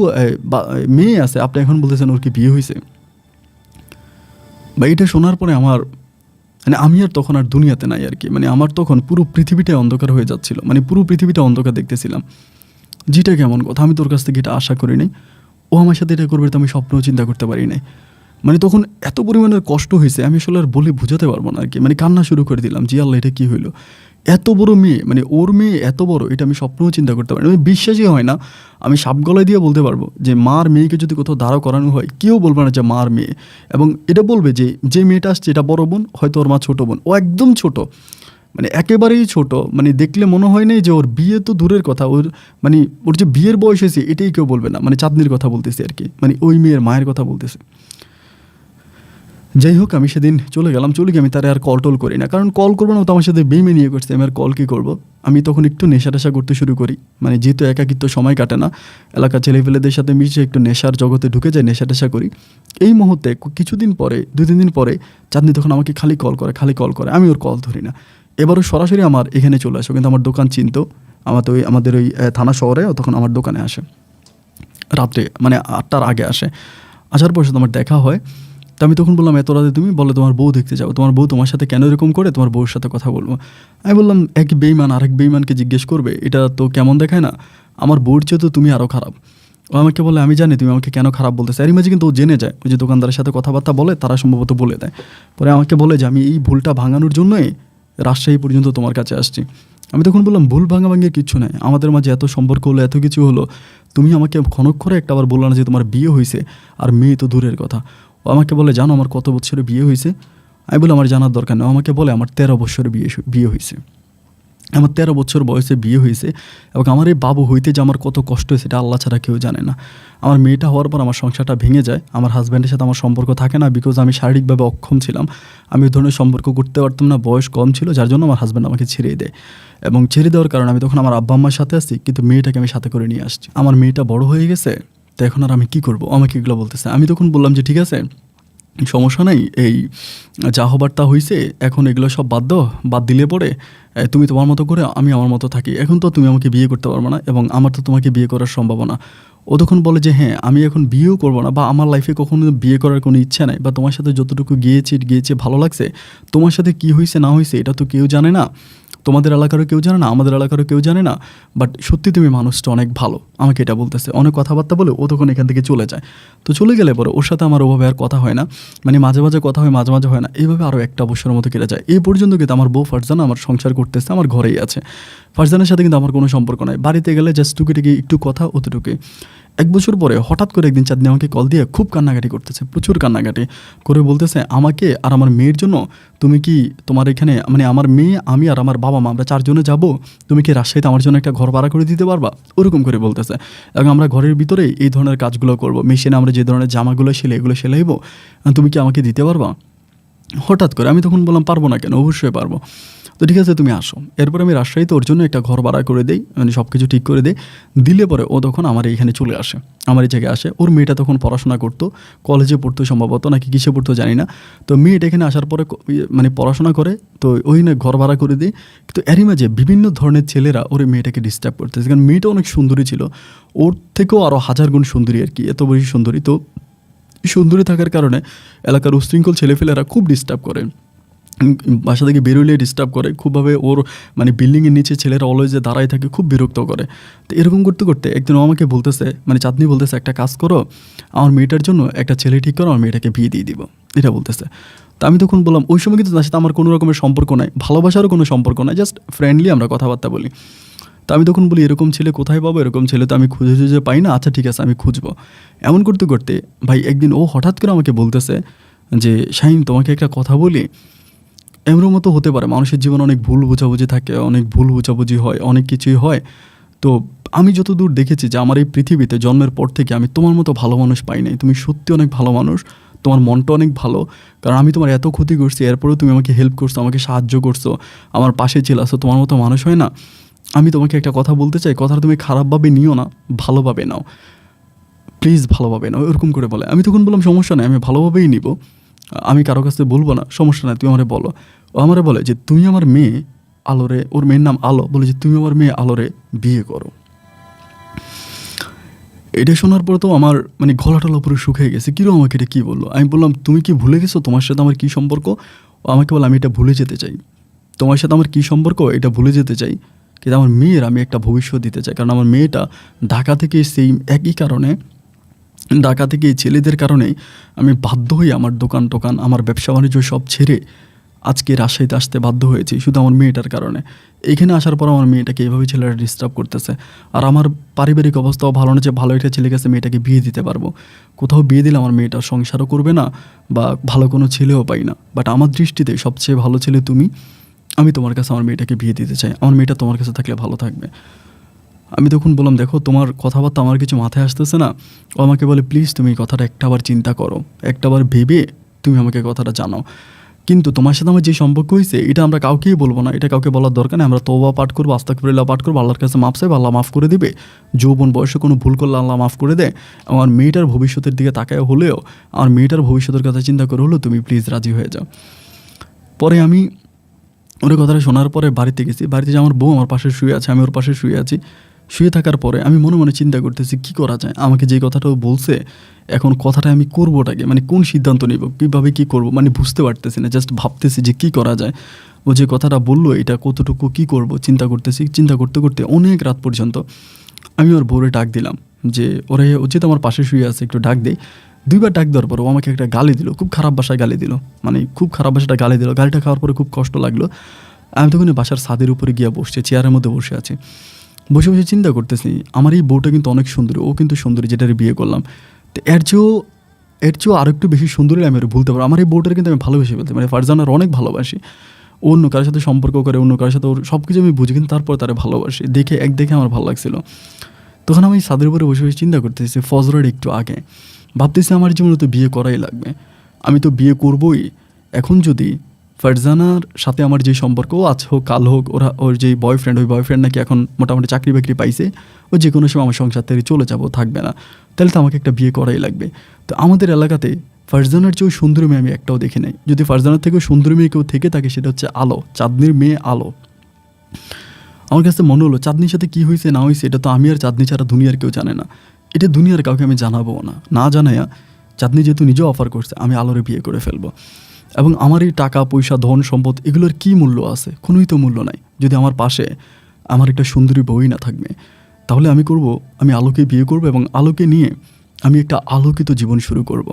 মেয়ে আছে, আপনি এখন বলতেছেন ওর কি বিয়ে হয়েছে? বা এটা শোনার পরে আমার মানে আমি আর তখন আর দুনিয়াতে নাই আর কি। মানে আমার তখন পুরো পৃথিবীটাই অন্ধকার হয়ে যাচ্ছিল, মানে পুরো পৃথিবীটা অন্ধকার দেখতেছিলাম। যেটা কেমন কথা, আমি তোর কাছ থেকে এটা আশা করি নাই, ও আমার সাথে এটা করবে তো আমি স্বপ্নেও চিন্তা করতে পারি নাই। মানে তখন এত পরিমাণের কষ্ট হয়েছে আমি আসলে আর বলে বোঝাতে পারবো না আর কি। মানে কান্না শুরু করে দিলাম, জি আল্লাহ এটা কী হইলো? এত বড় মেয়ে, মানে ওর মেয়ে এত বড়, এটা আমি স্বপ্নেও চিন্তা করতে পারি না। আমি বিশ্বাসই হয় না। আমি সাপ গলায় দিয়ে বলতে পারবো যে মার মেয়েকে যদি কোথাও দাঁড়া করানো হয়, কেউ বলবে না যে মার মেয়ে, এবং এটা বলবে যে যে মেয়েটা আসছে এটা বড় বোন, হয়তো ওর মা ছোটো বোন, ও একদম ছোট, মানে একেবারেই ছোট। মানে দেখলে মনে হয় নাই যে ওর বিয়ে তো দূরের কথা, ওর মানে ওর যে বিয়ের বয়স হয়েছে এটাই কেউ বলবে না। মানে চাঁদনির কথা বলতেছে আর কি, মানে ওই মেয়ের মায়ের কথা বলতেছে। যাই হোক, আমি সেদিন চলে গেলাম, চলে গিয়ে আমি তারা আর কল টল করি না, কারণ কল করবো না, তো আমার সাথে বেইমানি করছে, আমি আর কল কী করবো। আমি তখন একটু নেশা টেশা করতে শুরু করি, মানে যেহেতু একাকিত্ব সময় কাটে না, এলাকার ছেলেপেলেদের সাথে মিশে একটু নেশার জগতে ঢুকে যায়, নেশা টেশা করি। এই মুহূর্তে কিছুদিন পরে, 2-3 দিন পরে চাঁদনি তখন আমাকে খালি কল করে, আমি ওর কল ধরি না। এবারও সরাসরি আমার এখানে চলে আসো, কিন্তু আমার দোকান চিনতো, আমাদের ওই থানা শহরে, তখন আমার দোকানে আসে রাত্রে, মানে 8টার আগে আসে। আসার পর সাথে আমার দেখা হয়। তো আমি তখন বললাম এত রাতে তুমি? বলে তোমার বউ দেখতে যাও। তোমার বউ তোমার সাথে কেন এরকম করে? তোমার বউর সাথে কথা বলবো। আমি বললাম এক বেইমান আরেক বেইমানকে জিজ্ঞেস করবে, এটা তো কেমন দেখায় না? আমার বউর চেয়ে তো তুমি আরও খারাপ। ও আমাকে বলে আমি জানি তুমি আমাকে কেন খারাপ বলতেছো। এর মাঝে কিন্তু ও জেনে যায়, ওই যে দোকানদারের সাথে কথাবার্তা বলে তারা সম্ভবত বলে দেয়। পরে আমাকে বলে যে আমি এই ভুলটা ভাঙানোর জন্যই রাজশাহী পর্যন্ত তোমার কাছে আসছি। আমি তখন বললাম ভুল ভাঙাভাঙির কিচ্ছু নাই, আমাদের মাঝে এত সম্পর্ক হলো, এত কিছু হলো, তুমি আমাকে ক্ষণক্ষরে একটা আবার বললো না যে তোমার বিয়ে হয়েছে, আর মেয়ে তো দূরের কথা। ও আমাকে বলে জানো আমার কত বছরে বিয়ে হয়েছে? আমি বলে আমার জানার দরকার নেই। আমাকে বলে আমার 13 বছরে বিয়ে হয়েছে, আমার 13 বছর বয়সে বিয়ে হয়েছে, এবং আমার এই বাবু হইতে যে আমার কত কষ্ট হয়েছে এটা আল্লাহ ছাড়া কেউ জানে না। আমার মেয়েটা হওয়ার পর আমার সংসারটা ভেঙে যায়, আমার হাজব্যান্ডের সাথে আমার সম্পর্ক থাকে না, বিকজ আমি শারীরিকভাবে অক্ষম ছিলাম, আমি ওই ধরনের সম্পর্ক করতে পারতাম না, বয়স কম ছিল, যার জন্য আমার হাজব্যান্ড আমাকে ছেড়ে দেয়। এবং ছেড়ে দেওয়ার কারণে আমি তখন আমার আব্বা আম্মার সাথে আসছি, কিন্তু মেয়েটাকে আমি সাথে করে নিয়ে আসছি। আমার মেয়েটা বড় হয়ে গেছে, তো এখন আর আমি কী করবো? আমাকে এগুলো বলতেছে। আমি তখন বললাম যে ঠিক আছে, সমস্যা নাই, এই যা হবার তা হইছে, এখন এগুলো সব বাদ দাও, বাদ দিলে পরে তুমি তোমার মতো করে, আমি আমার মতো থাকি। এখন তো তুমি আমাকে বিয়ে করতে পারবে না এবং আমার তো তোমাকে বিয়ে করার সম্ভাবনা। ও তখন বলে যে হ্যাঁ, আমি এখন বিয়েও করবো না, বা আমার লাইফে কখনো বিয়ে করার কোনো ইচ্ছা নাই, বা তোমার সাথে যতটুকু গিয়েছে ভালো লাগছে, তোমার সাথে কি হয়েছে না হয়েছে এটা তো কেউ জানে না, তোমাদের এলাকারও কেউ জানে না, আমাদের এলাকারও কেউ জানে না, বাট সত্যি তুমি মানুষটা অনেক ভালো, আমাকে এটা বলতেছে। অনেক কথাবার্তা বলে ও তখন এখান থেকে চলে যায়। তো চলে গেলে পরে ওর সাথে আমার ওভাবে আর কথা হয় না, মানে মাঝে মাঝে কথা হয়, মাঝে মাঝে হয় না, এইভাবে আরও একটা বছরের মতো কেটে যায়। এই পর্যন্ত কিন্তু আমার বউ ফারজানা আমার সংসার করতেছে, আমার ঘরেই আছে। ফারজানার সাথে কিন্তু আমার কোনো সম্পর্ক নাই, বাড়িতে গেলে জাস্ট টুকিটাকি একটু কথা, অতটুকুই। এক বছর পরে হঠাৎ করে একদিন চাঁদনি আমাকে কল দিয়ে খুব কান্নাকাটি করতেছে, প্রচুর কান্নাকাটি করে বলতেছে আমাকে আর আমার মেয়ের জন্য, তুমি কি তোমার এখানে, মানে আমার মেয়ে, আমি আর আমার বাবা মা আমরা 4 জনে যাব, তুমি কি রাজশাহীতে আমার জন্য একটা ঘর ভাড়া করে দিতে পারবা, ওরকম করে বলতেছে। এবং আমরা ঘরের ভিতরে এই ধরনের কাজগুলো করব, মেশিনে আমরা যে ধরনের জামাগুলো এগুলো সেলাইবো, তুমি কি আমাকে দিতে পারবা। হঠাৎ করে আমি তখন বললাম পারবো না কেন, অবশ্যই পারবো। তো ঠিক আছে তুমি আসো। এরপর আমি রাজশাহীতে ওর জন্য একটা ঘর ভাড়া করে দেই, মানে সব কিছু ঠিক করে দেই। দিলে পরে ও তখন আমার এইখানে চলে আসে, আমার এই জায়গায় আসে। ওর মেয়েটা তখন পড়াশোনা করতো, কলেজে পড়তো সম্ভবত, নাকি কিসে পড়তো জানি না। তো মেয়েটা এখানে আসার পরে মানে পড়াশোনা করে, তো ওই না ঘর ভাড়া করে দিই। কিন্তু এরই মাঝে বিভিন্ন ধরনের ছেলেরা ওর মেয়েটাকে ডিস্টার্ব করতেছে, কারণ মেয়েটা অনেক সুন্দরী ছিল, ওর থেকেও আরও 1000 গুণ সুন্দরী আর কি, এত বেশি সুন্দরী। তো সুন্দরী থাকার কারণে এলাকার উশৃঙ্খল ছেলেফেলেরা খুব ডিস্টার্ব করে, বাসা থেকে বেরোলে ডিস্টার্ব করে খুবভাবে। ওর মানে বিল্ডিংয়ের নিচে ছেলেরা অলওয়েজে দাঁড়ায় থাকে, খুব বিরক্ত করে। তো এরকম করতে করতে একদিন ও আমাকে বলতেছে, মানে চাঁদনি বলতেছে, একটা কাজ করো, আমার মেয়েটার জন্য একটা ছেলে ঠিক করো, আমার মেয়েটাকে বিয়ে দিয়ে দিব, এটা বলতেছে। তো আমি তখন বললাম, ওই সময় কিন্তু তার সাথে আমার কোনো রকমের সম্পর্ক নাই, ভালোবাসারও কোনো সম্পর্ক নাই, জাস্ট ফ্রেন্ডলি আমরা কথাবার্তা বলি। তো আমি তখন বলি এরকম ছেলে কোথায় পাবো, এরকম ছেলে তো আমি খুঁজে পাই না, আচ্ছা ঠিক আছে আমি খুঁজবো। এমন করতে করতে ভাই একদিন ও হঠাৎ করে আমাকে বলতেছে যে শাহিন, তোমাকে একটা কথা বলি, এমন মতো হতে পারে, মানুষের জীবনে অনেক ভুল বোঝাবুঝি থাকে, অনেক ভুল বোঝাবুঝি হয়, অনেক কিছুই হয়। তো আমি যতদূর দেখেছি যে আমার এই পৃথিবীতে জন্মের পর থেকে আমি তোমার মতো ভালো মানুষ পাই নাই, তুমি সত্যি অনেক ভালো মানুষ, তোমার মনটা অনেক ভালো, কারণ আমি তোমার এত ক্ষতি করছি, এরপরেও তুমি আমাকে হেল্প করছো, আমাকে সাহায্য করছো, আমার পাশে ছিল আসো, তোমার মতো মানুষ হয় না। আমি তোমাকে একটা কথা বলতে চাই, কথাটা তুমি খারাপভাবে নিও না, ভালোভাবে নাও, প্লিজ ভালোভাবে নাও, এরকম করে বলে। আমি তখন বললাম সমস্যা নেই, আমি ভালোভাবেই নিব, আমি কারো কাছে বলবো না, সমস্যা নাই, তুমি আমারে বলো। ও আমারে বলে যে তুমি আমার মেয়ে আলোরে, ওর মেয়ের নাম আলো, বলে যে তুমি আমার মেয়ে আলোরে বিয়ে করো। এটা শোনার পর তো আমার মানে গলাটলা পুরো শুকিয়ে গেছে, কিরো আমাকে এটা কী বললো। আমি বললাম তুমি কি ভুলে গেছো তোমার সাথে আমার কী সম্পর্ক। ও আমাকে বলে আমি এটা ভুলে যেতে চাই, তোমার সাথে আমার কী সম্পর্ক এটা ভুলে যেতে চাই, কিন্তু আমার মেয়ের আমি একটা ভবিষ্যৎ দিতে চাই, কারণ আমার মেয়েটা ঢাকা থেকে সেই একই কারণে, ঢাকা থেকে এই ছেলেদের কারণেই আমি বাধ্য হই আমার দোকান আমার ব্যবসা বাণিজ্য সব ছেড়ে আজকে রাজশাহীতে আসতে বাধ্য হয়েছি, শুধু আমার মেয়েটার কারণে। এইখানে আসার পর আমার মেয়েটাকে এইভাবে ছেলেরা ডিস্টার্ব করতেছে, আর আমার পারিবারিক অবস্থাও ভালো না যে ভালো একটা ছেলে কাছে মেয়েটাকে বিয়ে দিতে পারবো। কোথাও বিয়ে দিলে আমার মেয়েটার সংসারও করবে না, বা ভালো কোনো ছেলেও পাই না, বাট আমার দৃষ্টিতে সবচেয়ে ভালো ছেলে তুমি, আমি তোমার কাছে আমার মেয়েটাকে বিয়ে দিতে চাই, আমার মেয়েটা তোমার কাছে থাকলে ভালো থাকবে। আমি তখন বললাম দেখো তোমার কথাবার্তা আমার কিছু মাথায় আসতেছে না। ও আমাকে বলে প্লিজ তুমি এই কথাটা একটাবার চিন্তা করো, একটাবার ভেবে তুমি আমাকে কথাটা জানাও, কিন্তু তোমার সাথে আমার যে সম্পর্ক হয়েছে এটা আমরা কাউকেই বলবো না, এটা কাউকে বলার দরকার নেই, আমরা তওবা পাঠ করবো, আস্তাগফিরুল্লাহ পাঠ করবো, আল্লাহর কাছে মাফ চাইবো, আল্লাহ মাফ করে দিবে, যৌবন বয়সে কোনো ভুল করলে আল্লাহ মাফ করে দেয়। আমার মেয়েটার ভবিষ্যতের দিকে তাকায় হলেও, আমার মেয়েটার ভবিষ্যতের কথা চিন্তা করে হলেও তুমি প্লিজ রাজি হয়ে যাও। পরে আমি ওর কথাটা শোনার পরে বাড়িতে গেছি, বাড়িতে যে আমার বউ আমার পাশে শুয়ে আছে, আমি ওর পাশে শুয়ে আছি। শুয়ে থাকার পরে আমি মনে মনে চিন্তা করতেছি কী করা যায়, আমাকে যে কথাটাও বলছে, এখন কথাটা আমি করবোটাকে, মানে কোন সিদ্ধান্ত নিব, কীভাবে কী করব, মানে বুঝতে পারতেছি না, জাস্ট ভাবতেছি যে কী করা যায়। ও যে কথাটা বললো এটা কতটুকু কী করব চিন্তা করতেছি, চিন্তা করতে করতে অনেক রাত পর্যন্ত আমি ওর বউরে ডাক দিলাম যে ওরা উচিত আমার পাশে শুয়ে আছে, একটু ডাক দেই। 2বার ডাক দেওয়ার পর ও আমাকে একটা গালি দিল, খুব খারাপ ভাষায় গালি দিল, মানে খুব খারাপ ভাষাটা গালি দিল। গালিটা খাওয়ার পরে খুব কষ্ট লাগলো। আমি তখন বাসার ছাদের উপরে গিয়ে বসছি, চেয়ারের মধ্যে বসে আছি, বসে বসে চিন্তা করতেছি আমার এই বউটা কিন্তু অনেক সুন্দরী, ও কিন্তু সুন্দরী যেটার বিয়ে করলাম, তো এর চেয়েও আরও একটু বেশি সুন্দরী আমি আর ভুলতে পারবো। আমার এই বউটার কিন্তু আমি ভালোবেসে ফেলতে, মানে ফারজানার অনেক ভালোবাসি, অন্য কারোর সাথে সম্পর্ক করে, অন্য কারোর সাথে ওর সব কিছু আমি বুঝি, কিন্তু তারপর তারা ভালোবাসি, দেখে আমার ভালো লাগছিল। তখন আমি ছাদের উপরে বসে বসে চিন্তা করতেছি, ফজরের একটু আগে ভাবতেছি আমার জীবনে তো বিয়ে করাই লাগবে, আমি তো বিয়ে করবই। এখন যদি ফারজানার সাথে আমার যে সম্পর্ক আছে হোক কাল হোক, ওর যে বয়ফ্রেন্ড, ওই বয়ফ্রেন্ড নাকি এখন মোটামুটি চাকরি বাকরি পাইছে, ও যে কোনো সময় আমার সংসার থেকে চলে যাবো, থাকবে না, তাহলে তো আমাকে একটা বিয়ে করাই লাগবে। তো আমাদের এলাকাতে ফারজানার চেয়েও সুন্দরী মেয়ে আমি একটাও দেখি নাই। যদি ফারজানার থেকেও সুন্দরী মেয়ে কেউ থেকে থাকে সেটা হচ্ছে আলো, চাঁদনির মেয়ে আলো। আমার কাছে মনে হলো চাঁদনির সাথে কী হয়েছে না হয়েছে এটা তো আমি আর চাঁদনি ছাড়া দুনিয়ার কেউ জানে না, এটা দুনিয়ার কাউকে আমি জানাবো না। না জানাইয়া চাঁদনি যেহেতু নিজেও অফার করছে আমি আলোরে বিয়ে করে ফেলবো। এবং আমার এই টাকা পয়সা ধন সম্পদ এগুলোর কী মূল্য আছে? কোনোই তো মূল্য নাই যদি আমার পাশে আমার একটা সুন্দরী বউই না থাকবে। তাহলে আমি করব, আমি আলোকে বিয়ে করব এবং আলোকে নিয়ে আমি একটা আলোকিত জীবন শুরু করব।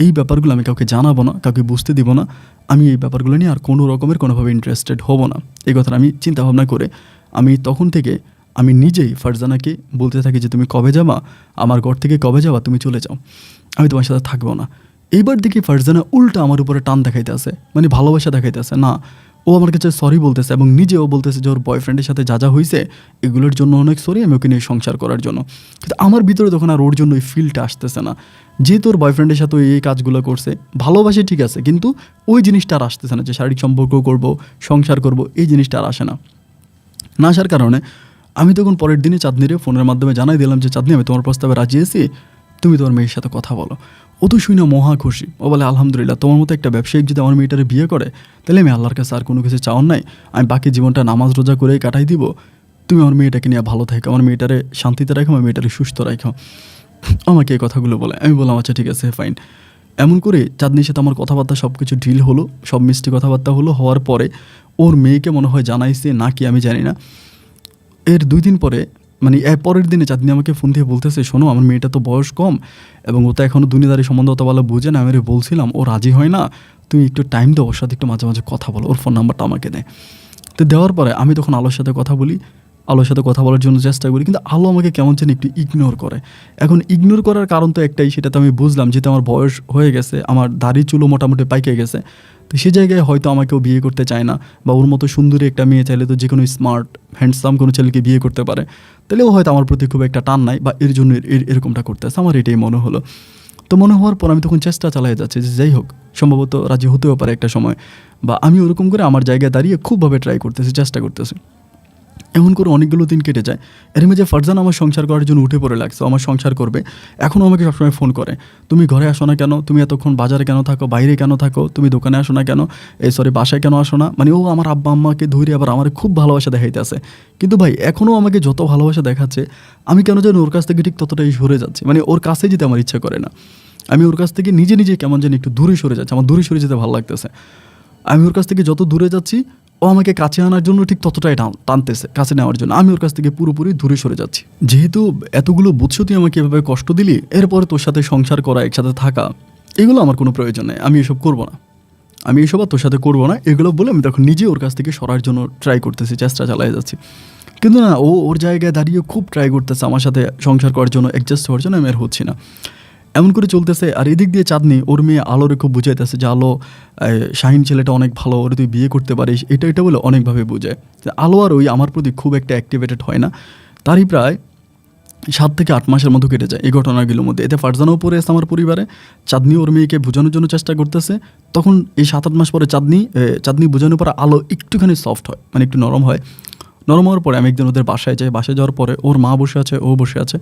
এই ব্যাপারগুলো আমি কাউকে জানাবো না, কাউকে বুঝতে দিব না। আমি এই ব্যাপারগুলো নিয়ে আর কোনো রকমের কোনোভাবে ইন্টারেস্টেড হব না। এই কথাটা আমি চিন্তাভাবনা করে আমি তখন থেকে আমি নিজেই ফারজানাকে বলতে থাকি যে তুমি কবে যাবা, আমার ঘর থেকে কবে যাবা, তুমি চলে যাও, আমি তোমার সাথে থাকবো না। এইবার দেখি ফারজানা উল্টা আমার উপরে টান দেখাইতে আছে, মানে ভালোবাসা দেখাইতে আছে। না, ও আমার কাছে সরি বলতেছে এবং নিজেও বলতেছে যে ওর বয়ফ্রেন্ডের সাথে যা যা হয়েছে এগুলোর জন্য অনেক সরি, আমি ওকে নিয়ে সংসার করার জন্য। কিন্তু আমার ভিতরে তখন আর ওর জন্য ওই ফিলটা আসতেছে না। যেহেতু ওর বয়ফ্রেন্ডের সাথে এই কাজগুলো করছে, ভালোবাসে ঠিক আছে, কিন্তু ওই জিনিসটা আর আসতেছে না যে শারীরিক সম্পর্ক করব, সংসার করব, এই জিনিসটা আর আসে না। না আসার কারণে আমি তখন পরের দিনে চাঁদনিরে ফোনের মাধ্যমে জানাই দিলাম যে চাঁদনি আমি তোমার প্রস্তাবে রাজি আছি, তুমি তোমার মেয়ের সাথে কথা বলো। ও তো শুনে মহা খুশি, ও বলে আলহামদুলিল্লাহ, তোমার মতো একটা ব্যবসায়িক যদি আমার মেয়েটারে বিয়ে করে তাহলে আমি আল্লাহর কাছে আর কোনো কিছু চাওয়ার নাই, আমি বাকি জীবনটা নামাজ রোজা করেই কাটাই দিব। তুমি আমার মেয়েটাকে নিয়ে ভালো থাকো, আমার মেয়েটারে শান্তিতে রাখো, আমার মেয়েটারে সুস্থ রাখো। আমাকে এই কথাগুলো বলে। আমি বললাম আচ্ছা ঠিক আছে ফাইন। এমন করে চাঁদনির সাথে আমার কথাবার্তা সব কিছু ডিল হলো, সব মিষ্টি কথাবার্তা হলো। হওয়ার পরে ওর মেয়েকে মনে হয় জানাইছে নাকি আমি জানি না। এর 2 দিন পরে মানে এর পরের দিনে চাঁদনি আমাকে ফোন দিয়ে বলতেছে, শোনো আমার মেয়েটা তো বয়স কম এবং ও তো এখনও দুনিয়াদারি সম্বন্ধে অত ভালো বুঝে না, আমি বলছিলাম ও রাজি হয় না, তুমি একটু টাইম দাও, ওর সাথে একটু মাঝে মাঝে কথা বলো। ওর ফোন নাম্বারটা আমাকে দেয়। তো দেওয়ার পরে আমি তখন আলোর সাথে কথা বলি, আলোর সাথে কথা বলার জন্য চেষ্টা করি, কিন্তু আলো আমাকে কেমন যেন একটু ইগনোর করে। এখন ইগনোর করার কারণ তো একটাই, সেটা তো আমি বুঝলাম, যেহেতু আমার বয়স হয়ে গেছে, আমার দাড়ি চুলো মোটামুটি পাইকে গেছে, তো সে জায়গায় হয়তো আমাকেও বিয়ে করতে চায় না, বা ওর মতো সুন্দরী একটা মেয়ে চাইলে তো যে কোনো স্মার্ট হ্যান্ডসাম কোনো ছেলেকে বিয়ে করতে পারে, তাহলে ও হয়তো আমার প্রতি খুব একটা টান নাই, বা এর জন্য এরকমটা করতেছে, আমার এটাই মনে হলো। তো মনে হওয়ার পর আমি তখন চেষ্টা চালাই যাচ্ছি যে যাই হোক সম্ভবত রাজি হতেও পারে একটা সময়, বা আমি ওরকম করে আমার জায়গায় দাঁড়িয়ে খুবভাবে ট্রাই করতেছি, চেষ্টা করতেছি। এমন করে অনেকগুলো দিন কেটে যায়। এর মধ্যে ফারজানা আমার সংসার করার জন্য উঠে পড়ে লাগছে, আমার সংসার করবে। এখনও আমাকে সবসময় ফোন করে, তুমি ঘরে আসো না কেন, তুমি এতক্ষণ বাজারে কেন থাকো, বাইরে কেন থাকো, তুমি দোকানে আসো না কেন, বাসায় কেন আসো না। মানে ও আমার আব্বা আম্মাকে ধরে আবার আমার খুব ভালোবাসা দেখাইতেছে। কিন্তু ভাই এখনও আমাকে যত ভালোবাসা দেখাচ্ছে আমি কেন যেন ওর কাছ থেকে ঠিক ততটাই সরে যাচ্ছি, মানে ওর কাছে যেতে আমার ইচ্ছা করে না। আমি ওর কাছ থেকে নিজে নিজে কেমন যেন একটু দূরে সরে যাচ্ছি, আমার দূরে সরে যেতে ভালো লাগতেছে। আমি ওর কাছ থেকে যত দূরে যাচ্ছি ও আমাকে কাছে আনার জন্য ঠিক ততটাই টানতেছে কাছে নেওয়ার জন্য, আমি ওর কাছ থেকে পুরোপুরি দূরে সরে যাচ্ছি। যেহেতু এতগুলো বুঝছো তুই আমাকে এভাবে কষ্ট দিলি, এরপরে তোর সাথে সংসার করা, একসাথে থাকা, এগুলো আমার কোনো প্রয়োজন নেই, আমি এসব করবো না, আমি এসব আর তোর সাথে করবো না, এগুলো বলে আমি তখন নিজে ওর কাছ থেকে সরার জন্য ট্রাই করতেছি, চেষ্টা চালিয়ে যাচ্ছি। কিন্তু না, ও ওর জায়গায় দাঁড়িয়ে খুব ট্রাই করতেছে আমার সাথে সংসার করার জন্য, অ্যাডজাস্ট হওয়ার জন্য, আমি আর হচ্ছি না। এমন করে চলতেছে। আর এদিক দিয়ে চাঁদনি ওর মেয়ে আলোরে খুব বুঝাইতেছে যে আলো, শাহিন ছেলেটা অনেক ভালো, ওরে তুই বিয়ে করতে পারিস, এটা বলে অনেকভাবে বোঝায়। আলো আর ওই আমার প্রতি খুব একটা অ্যাক্টিভেটেড হয় না। তারই প্রায় 7 থেকে 8 মাসের মতো কেটে যায় এই ঘটনাগুলোর মধ্যে। এতে ফারজানাও পড়ে আসে আমার পরিবারে, চাঁদনি ওর মেয়েকে বোঝানোর জন্য চেষ্টা করতেছে। তখন এই 7-8 মাস পরে চাঁদনি বোঝানোর পরে আলো একটুখানি সফট হয়, মানে একটু নরম হয়। নরম হওয়ার পরে আমি একদিন ওদের বাসায় যাই। বাসায় যাওয়ার পরে ওর মা বসে আছে, ও বসে আছে।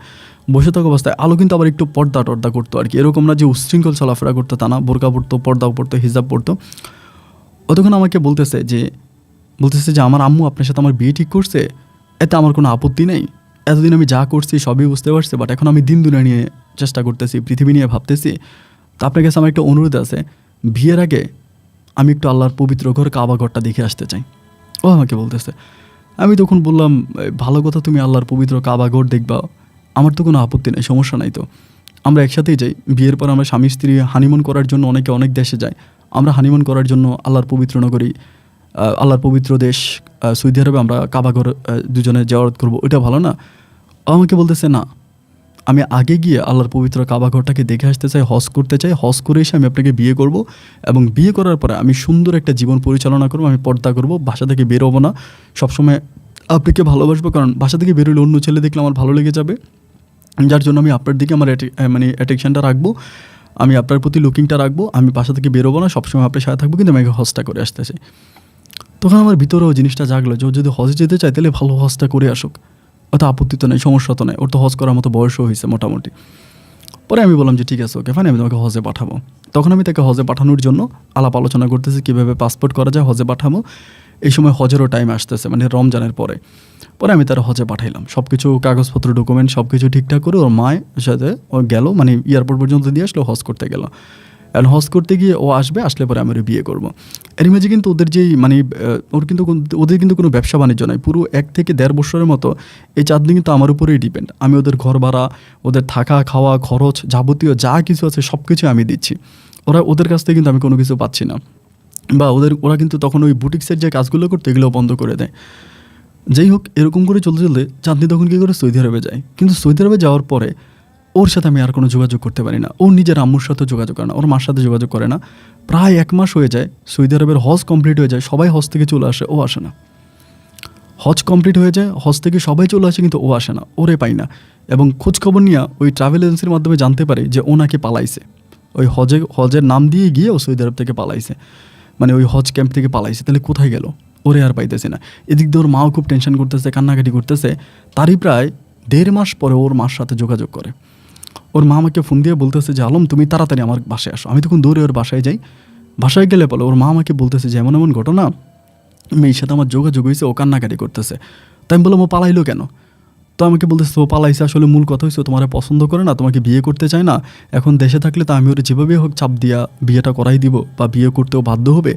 বসে থাকা অবস্থায় আলো কিন্তু আবার একটু টর্দা করতো আর কি, এরকম না যে উশৃঙ্খল চলাফেরা করতো তা না, বোরকা পড়তো, পর্দাও পড়তো, হিজাব পড়তো। ও তখন আমাকে বলতেছে যে আমার আম্মু আপনার সাথে আমার বিয়ে ঠিক করছে, এতে আমার কোনো আপত্তি নেই, এতদিন আমি যা করছি সবই বুঝতে পারছি, বাট এখন আমি দিন দুনিয়া নিয়ে চেষ্টা করতেছি, পৃথিবী নিয়ে ভাবতেছি। তো আপনার কাছে আমার একটা অনুরোধ আছে, বিয়ের আগে আমি একটু আল্লাহর পবিত্র ঘর কাবা ঘরটা দেখে আসতে চাই। ও আমাকে বলতেছে। আমি তখন বললাম, ভালো কথা, তুমি আল্লাহর পবিত্র কাবা ঘর দেখবা, আমার তো কোনো আপত্তি নেই, সমস্যা নাই। তো আমরা একসাথেই যাই। বিয়ের পর আমরা স্বামী স্ত্রী হানিমুন করার জন্য অনেকে অনেক দেশে যায়। আমরা হানিমুন করার জন্য আল্লাহর পবিত্র নগরী, আল্লাহর পবিত্র দেশ সৌদি আরবে আমরা কাবা ঘর দুজনে জিয়ারত করবো, ওইটা ভালো না? আমাকে বলতেছে না, আমি আগে গিয়ে আল্লাহর পবিত্র কাবা ঘরটাকে দেখে আসতে চাই, হজ করতে চাই, হজ করে এসে আমি আপনাকে বিয়ে করব, এবং বিয়ে করার পরে আমি সুন্দর একটা জীবন পরিচালনা করবো, আমি পর্দা করব, বাসা থেকে বেরোবো না, সবসময় আপনাকে ভালোবাসবো, কারণ বাসা থেকে বেরোলে অন্য ছেলে দেখলে আমার ভালো লেগে যাবে, যার জন্য আমি আপনার দিকে আমার অ্যাটেনশনটা রাখবো, আমি আপনার প্রতি লুকিংটা রাখবো, আমি বাসা থেকে বেরোবো না, সবসময় আপনার সাথে থাকবো, কিন্তু আমি হজটা করে আসতেছি। তখন আমার ভিতরেও জিনিসটা জাগলো যে ও যদি হজে যেতে চায় তাহলে ভালো হজটা করে আসুক, অত আপত্তি তো নেই, সমস্যা তো নেই, ওর তো হজ করার মতো বয়সও হয়েছে মোটামুটি। পরে আমি বললাম যে ঠিক আছে ওকে ফাইন, আমি তোমাকে হজে পাঠাবো। তখন আমি তাকে হজে পাঠানোর জন্য আলাপ আলোচনা করতেছি কীভাবে পাসপোর্ট করা যায়, হজে পাঠাবো। এই সময় হজেরও টাইম আসতেছে, মানে রমজানের পরে। পরে আমি তার হজে পাঠাইলাম, সব কিছু কাগজপত্র ডকুমেন্ট সব কিছু ঠিকঠাক করে ওর মায়ের সাথে ও গেল, মানে এয়ারপোর্ট পর্যন্ত দিয়ে আসলো, হজ করতে গেল। এখন হজ করতে গিয়ে ও আসলে পরে আমি ওর বিয়ে করবো। এর মাঝে কিন্তু ওদের যেই মানে ওদের কিন্তু কোনো ব্যবসা বাণিজ্য নয়, পুরো 1 থেকে 1.5 বছরের মতো এই চাঁদনি কিন্তু আমার উপরেই ডিপেন্ড। আমি ওদের ঘর ভাড়া, ওদের থাকা খাওয়া খরচ যাবতীয় যা কিছু আছে সব কিছু আমি দিচ্ছি। ওদের কাছ থেকে কিন্তু আমি কোনো কিছু পাচ্ছি না, বা ওরা কিন্তু তখন ওই বুটিক্সের যে কাজগুলো করতো এগুলো বন্ধ করে দেয়। যাই হোক, এরকম করে চলতে চলতে চাঁদনি তখন কী করে সৌদি আরবে যায়। কিন্তু সৌদি আরবে যাওয়ার পরে ওর সাথে আমি আর কোনো যোগাযোগ করতে পারি না। ও নিজের আম্মুর সাথে যোগাযোগ করে না, ওর মার সাথে যোগাযোগ করে না। প্রায় 1 মাস হয়ে যায়, সৌদি আরবের হজ কমপ্লিট হয়ে যায়, সবাই হজ থেকে চলে আসে, ও আসে না। হজ কমপ্লিট হয়ে যায়, হজ থেকে সবাই চলে আসে, কিন্তু ও আসে না, ওরে পাই না। এবং খোঁজখবর নিয়ে ওই ট্রাভেল এজেন্সির মাধ্যমে জানতে পারে যে ও নাকি পালাইছে, ওই হজের নাম দিয়ে গিয়ে ও সৌদি আরব থেকে পালাইছে, মানে ওই হজ ক্যাম্প থেকে পালাইছে। তাহলে কোথায় গেল, ওরে আর পাইতেছে না। এদিক দিয়ে ওর মাও খুব টেনশন করতেছে, কান্নাকাটি করতেছে। তারই প্রায় 1.5 মাস পরে ওর মার সাথে যোগাযোগ করে। ওর মা আমাকে ফোন দিয়ে বলতেছে যে আলম তুমি তাড়াতাড়ি আমার বাসায় আসো। আমি তখন দৌড়ে ওর বাসায় যাই। বাসায় গেলে বলে ওর মা আমাকে বলতেছে যে এমন এমন ঘটনা, মেয়ের সাথে আমার যোগাযোগ হয়েছে, ও কান্নাকাটি করতেছে। তাই আমি বললাম ও পালাইলো কেন? তো আমাকে বলতেছে ও পালাইছে, আসলে মূল কথা হয়েছে তোমার পছন্দ করে না, তোমাকে বিয়ে করতে চায় না। এখন দেশে থাকলে তো আমি ওর যেভাবেই হোক চাপ দিয়া বিয়েটা করাই দিব, বা বিয়ে করতেও বাধ্য হবে।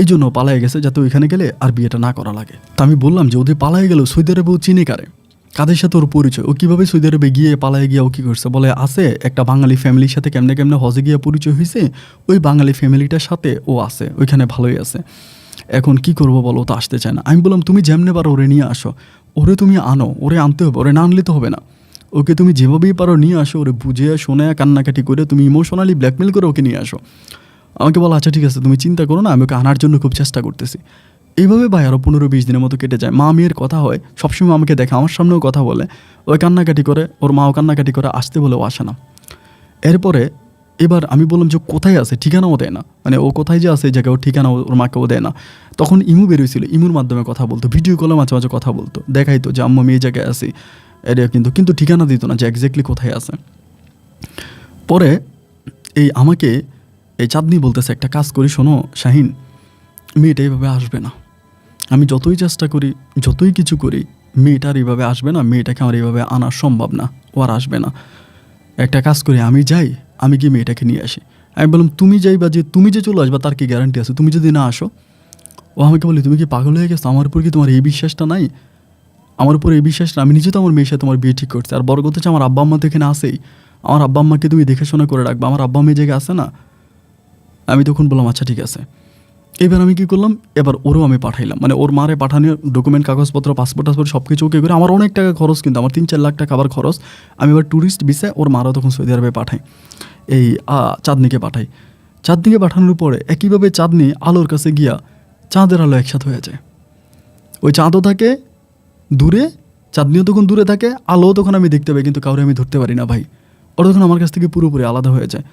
এই জন্য পালাই গেছে, যাতে ওইখানে গেলে আর বিয়েটা না করা লাগে। তা আমি বললাম যে ওদের পালাই গেল, সৌদি আরবে ও চিনে কারে, কাদের সাথে ওর পরিচয়, ও কীভাবে সৌদি আরবে গিয়ে পালায় গিয়ে ও কী করছে? বলে আছে একটা বাঙালি ফ্যামিলির সাথে কেমনে কেমনে হজে গিয়ে পরিচয় হয়েছে, ওই বাঙালি ফ্যামিলিটার সাথে ও আছে, ওইখানে ভালোই আছে। এখন কি করবো বলো, তো আসতে চায় না। আমি বললাম তুমি যেমনে পারো ওরে নিয়ে আসো, ওরে তুমি আনো, ওরে আনতে হবে, ওরে না আনলে তো হবে না। ওকে তুমি যেভাবেই পারো নিয়ে আসো, ওরে বুঝে শোনে কান্নাকাটি করে তুমি ইমোশনালি ব্ল্যাকমেল করে ওকে নিয়ে আসো। আমাকে বলো আচ্ছা ঠিক আছে তুমি চিন্তা করো না, আমি ওকে আনার জন্য খুব চেষ্টা করতেছি। এইভাবে ভাই আরও 15-20 দিনের মতো কেটে যায়। মা মেয়ের কথা হয়, সবসময় আমাকে দেখে, আমার সামনেও কথা বলে, ওই কান্নাকাটি করে, ওর মাও কান্নাকাটি করে, আসতে বলেও আসে না। এরপরে এবার আমি বললাম যে কোথায় আছে, ঠিকানাও দেয় না, মানে ও কোথায় যে আছে এই জায়গায় ওর ঠিকানা ওর মাকেও দেয় না। তখন ইমু বেরোয়ছিল, ইমুর মাধ্যমে কথা বলতো, ভিডিও কলে মাঝে মাঝে কথা বলতো, দেখাইতো যে আম্মু আমি এই জায়গায় আছি, এটা কিন্তু ঠিকানা দিত না যে এক্স্যাক্টলি কোথায় আছে। পরে আমাকে এই চাঁদনি বলতেছে একটা কাজ করি, শোনো শাহিন, মেয়েটা এইভাবে আসবে না। আমি যতই চেষ্টা করি, যতই কিছু করি, মেয়েটার এইভাবে আসবে না, মেয়েটাকে আমার এইভাবে আনা সম্ভব না, ও আর আসবে না। একটা কাজ করি, আমি যাই, আমি গিয়ে মেয়েটাকে নিয়ে আসি। আমি বললাম তুমি যাইবা, যে তুমি যে চলে আসবা তার কি গ্যারান্টি আছে, তুমি যদি না আসো? ও আমাকে বলি তুমি কি পাগল হয়ে গেছো, আমার উপর কি তোমার এই বিশ্বাসটা নাই? আমার উপর এই বিশ্বাসটা, আমি নিজে তো আমার মেয়ের সাথে তোমার বিয়ে ঠিক করছি। আর বড় কথা হচ্ছে আমার আব্বা আম্মা তো এখানে আসেই, আমার আব্বা আম্মাকে তুমি দেখেশোনা করে রাখবা, আমার আব্বা মেয়ে জায়গায় আসে না। আমি তখন বললাম আচ্ছা ঠিক আছে। এবার আমি কী করলাম, এবার ওরও আমি পাঠাইলাম, মানে ওর মারে পাঠানোর ডকুমেন্ট কাগজপত্র পাসপোর্ট সব কিছু ওকে করে। আমার অনেক টাকা খরচ, কিন্তু আমার 3-4 লাখ টাকা আবার খরচ। আমি এবার ট্যুরিস্ট ভিসায় ওর মারাও তখন সৌদি আরবে পাঠাই, এই চাঁদনিকে পাঠাই। চাঁদনিকে পাঠানোর পরে একইভাবে চাঁদনি আলোর কাছে গিয়া চাঁদের আলো একসাথে হয়ে যায়। ওই চাঁদও থাকে দূরে, চাঁদনিও তখন দূরে থাকে, আলোও তখন আমি দেখতে পাই, কিন্তু কাউরে আমি ধরতে পারি না ভাই। ওরা তখন আমার কাছ থেকে পুরোপুরি আলাদা হয়ে যায়।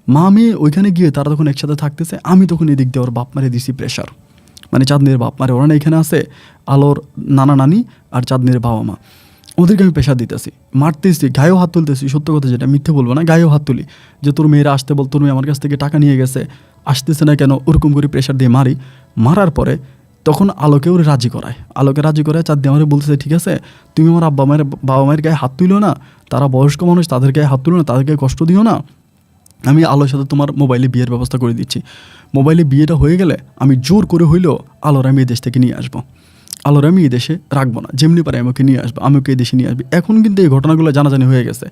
মা মেয়ে ওইখানে গিয়ে তারা তখন একসাথে থাকতেছে, আমি তখন এদিক দিয়ে ওর বাপ মারে দিছি প্রেশার, মানে চাঁদনির বাপ মারে, ওরা না এখানে আছে, আলোর নানা নানি আর চাঁদনির বাবা মা, ওদেরকে আমি প্রেশার দিতেছি, মারতেছি, গায়েও হাত তুলতেছি। সত্য কথা যেটা, মিথ্যে বলবো না, গায়েও হাত তুলি যে তোর মেয়েরা আসতে বল, তোর মেয়ে আমার কাছ থেকে টাকা নিয়ে গেছে, আসতেছে না কেন, ওরকম করে প্রেশার দিয়ে মারি। মারার পরে তখন আলোকে ওরা রাজি করায়, আলোকে রাজি করায় চাঁদনি আমার বলতেছে ঠিক আছে তুমি আমার বাবা মায়ের গায়ে হাত তুলো না, তারা বয়স্ক মানুষ, তাদের গায়ে হাত তুলো না, তাদেরকে কষ্ট দিও না, আমি আলোর সাথে তোমার মোবাইলে বিয়ের ব্যবস্থা করে দিচ্ছি। মোবাইলে বিয়েটা হয়ে গেলে আমি জোর করে হইলেও আলোর আমি এই দেশ থেকে নিয়ে আসবো, আলোর আমি এই দেশে রাখবো না, যেমনি পারে আমাকে নিয়ে আসবো, আমি ওকে এই দেশে নিয়ে আসবি। এখন কিন্তু এই ঘটনাগুলো জানাজানি হয়ে গেছে,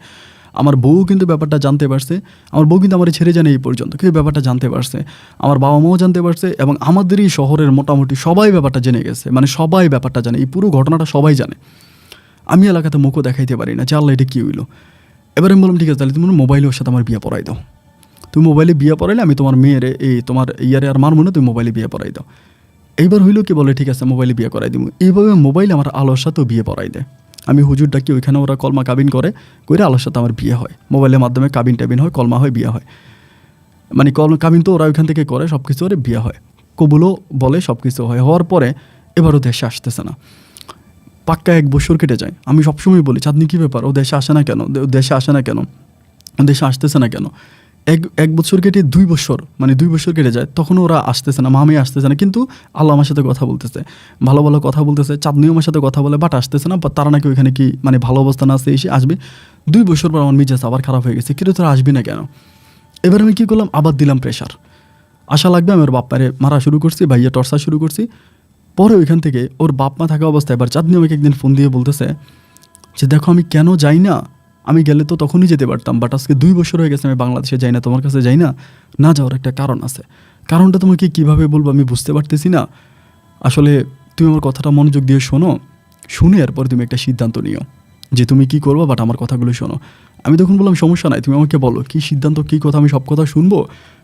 আমার বউ কিন্তু ব্যাপারটা জানতে পারছে, আমার বউ কিন্তু আমার ছেড়ে জানে এই পর্যন্ত, কিন্তু ব্যাপারটা জানতে পারছে, আমার বাবা মাও জানতে পারছে, এবং আমাদেরই শহরের মোটামুটি সবাই ব্যাপারটা জেনে গেছে, মানে সবাই ব্যাপারটা জানে, এই পুরো ঘটনাটা সবাই জানে। আমি এলাকাতে মুখও দেখাইতে পারি না যে আল্লাহ এটা কী হইলো। এবার আমি বললাম ঠিক আছে তাহলে তুমি মোবাইলের সাথে আমার বিয়ে পড়াই দাও, তুমি মোবাইলে বিয়ে পড়াইলে আমি তোমার মেয়ের এই তোমার ইয়ারে আর মার মনে তুমি মোবাইলে বিয়ে পড়াই দাও। এইবার হইলো কি বলে ঠিক আছে মোবাইলে বিয়ে করাই দিব। এইভাবে মোবাইলে আমার আলোর সাথেও বিয়ে পড়াই দেয়। আমি হুজুর ডাকি, ওইখানে ওরা কলমা কাবিন করে আলোর সাথে আমার বিয়ে হয়, মোবাইলের মাধ্যমে কাবিন টাবিন হয়, কলমা হয়, বিয়ে হয়, মানে কাবিন তো ওরা ওইখান থেকে করে, সব কিছু ওরে বিয়ে হয়, কবুলও বলে, সব কিছু হয়। হওয়ার পরে এবারও দেশে আসতেছে না, পাক্কা 1 বছর কেটে যায়। আমি সবসময় বলি চাঁদনি কী ব্যাপার, ও দেশে আসে না কেন, দেশে আসে না কেন? দেশে আসতেছে না কেন? এক বছর কেটে 2 বছর, মানে 2 বছর কেটে যায়, তখনও ওরা আসতেছে না, মামি আসতেছে না, কিন্তু আল্লাহ আমার সাথে কথা বলতেছে, ভালো ভালো কথা বলতেছে, চাঁদনিও আমার সাথে কথা বলে, বাট আসতেছে না। বা তারা নাকি ওইখানে কি মানে ভালো অবস্থা না আছে, এসে আসবে। 2 বছর পর আমার মেজাজ আবার খারাপ হয়ে গেছে, কিন্তু তোরা আসবি না কেন? এবার আমি কী করলাম, আবার দিলাম প্রেশার, আশা লাগবে। আমি ওর বাপ্পারে মারা শুরু করছি, ভাইয়া টর্চার শুরু করছি। পরে ওইখান থেকে ওর বাপ মা থাকা অবস্থায় এবার চাঁদনি আমাকে একদিন ফোন দিয়ে বলতেছে যে দেখো আমি কেন যাই না, আমি গেলে তো তখনই যেতে পারতাম, বাট আজকে 2 বছর হয়ে গেছে আমি বাংলাদেশে যাই না, তোমার কাছে যাই না, না যাওয়ার একটা কারণ আছে। কারণটা তোমাকে কীভাবে বলবো আমি বুঝতে পারতেছি না। আসলে তুমি আমার কথাটা মনোযোগ দিয়ে শোনো, শুনে এরপর তুমি একটা সিদ্ধান্ত নিও যে তুমি কী করবো, বাট আমার কথাগুলো শোনো। আমি তখন বললাম সমস্যা নাই, তুমি আমাকে বলো কী সিদ্ধান্ত, কী কথা, আমি সব কথা শুনবো,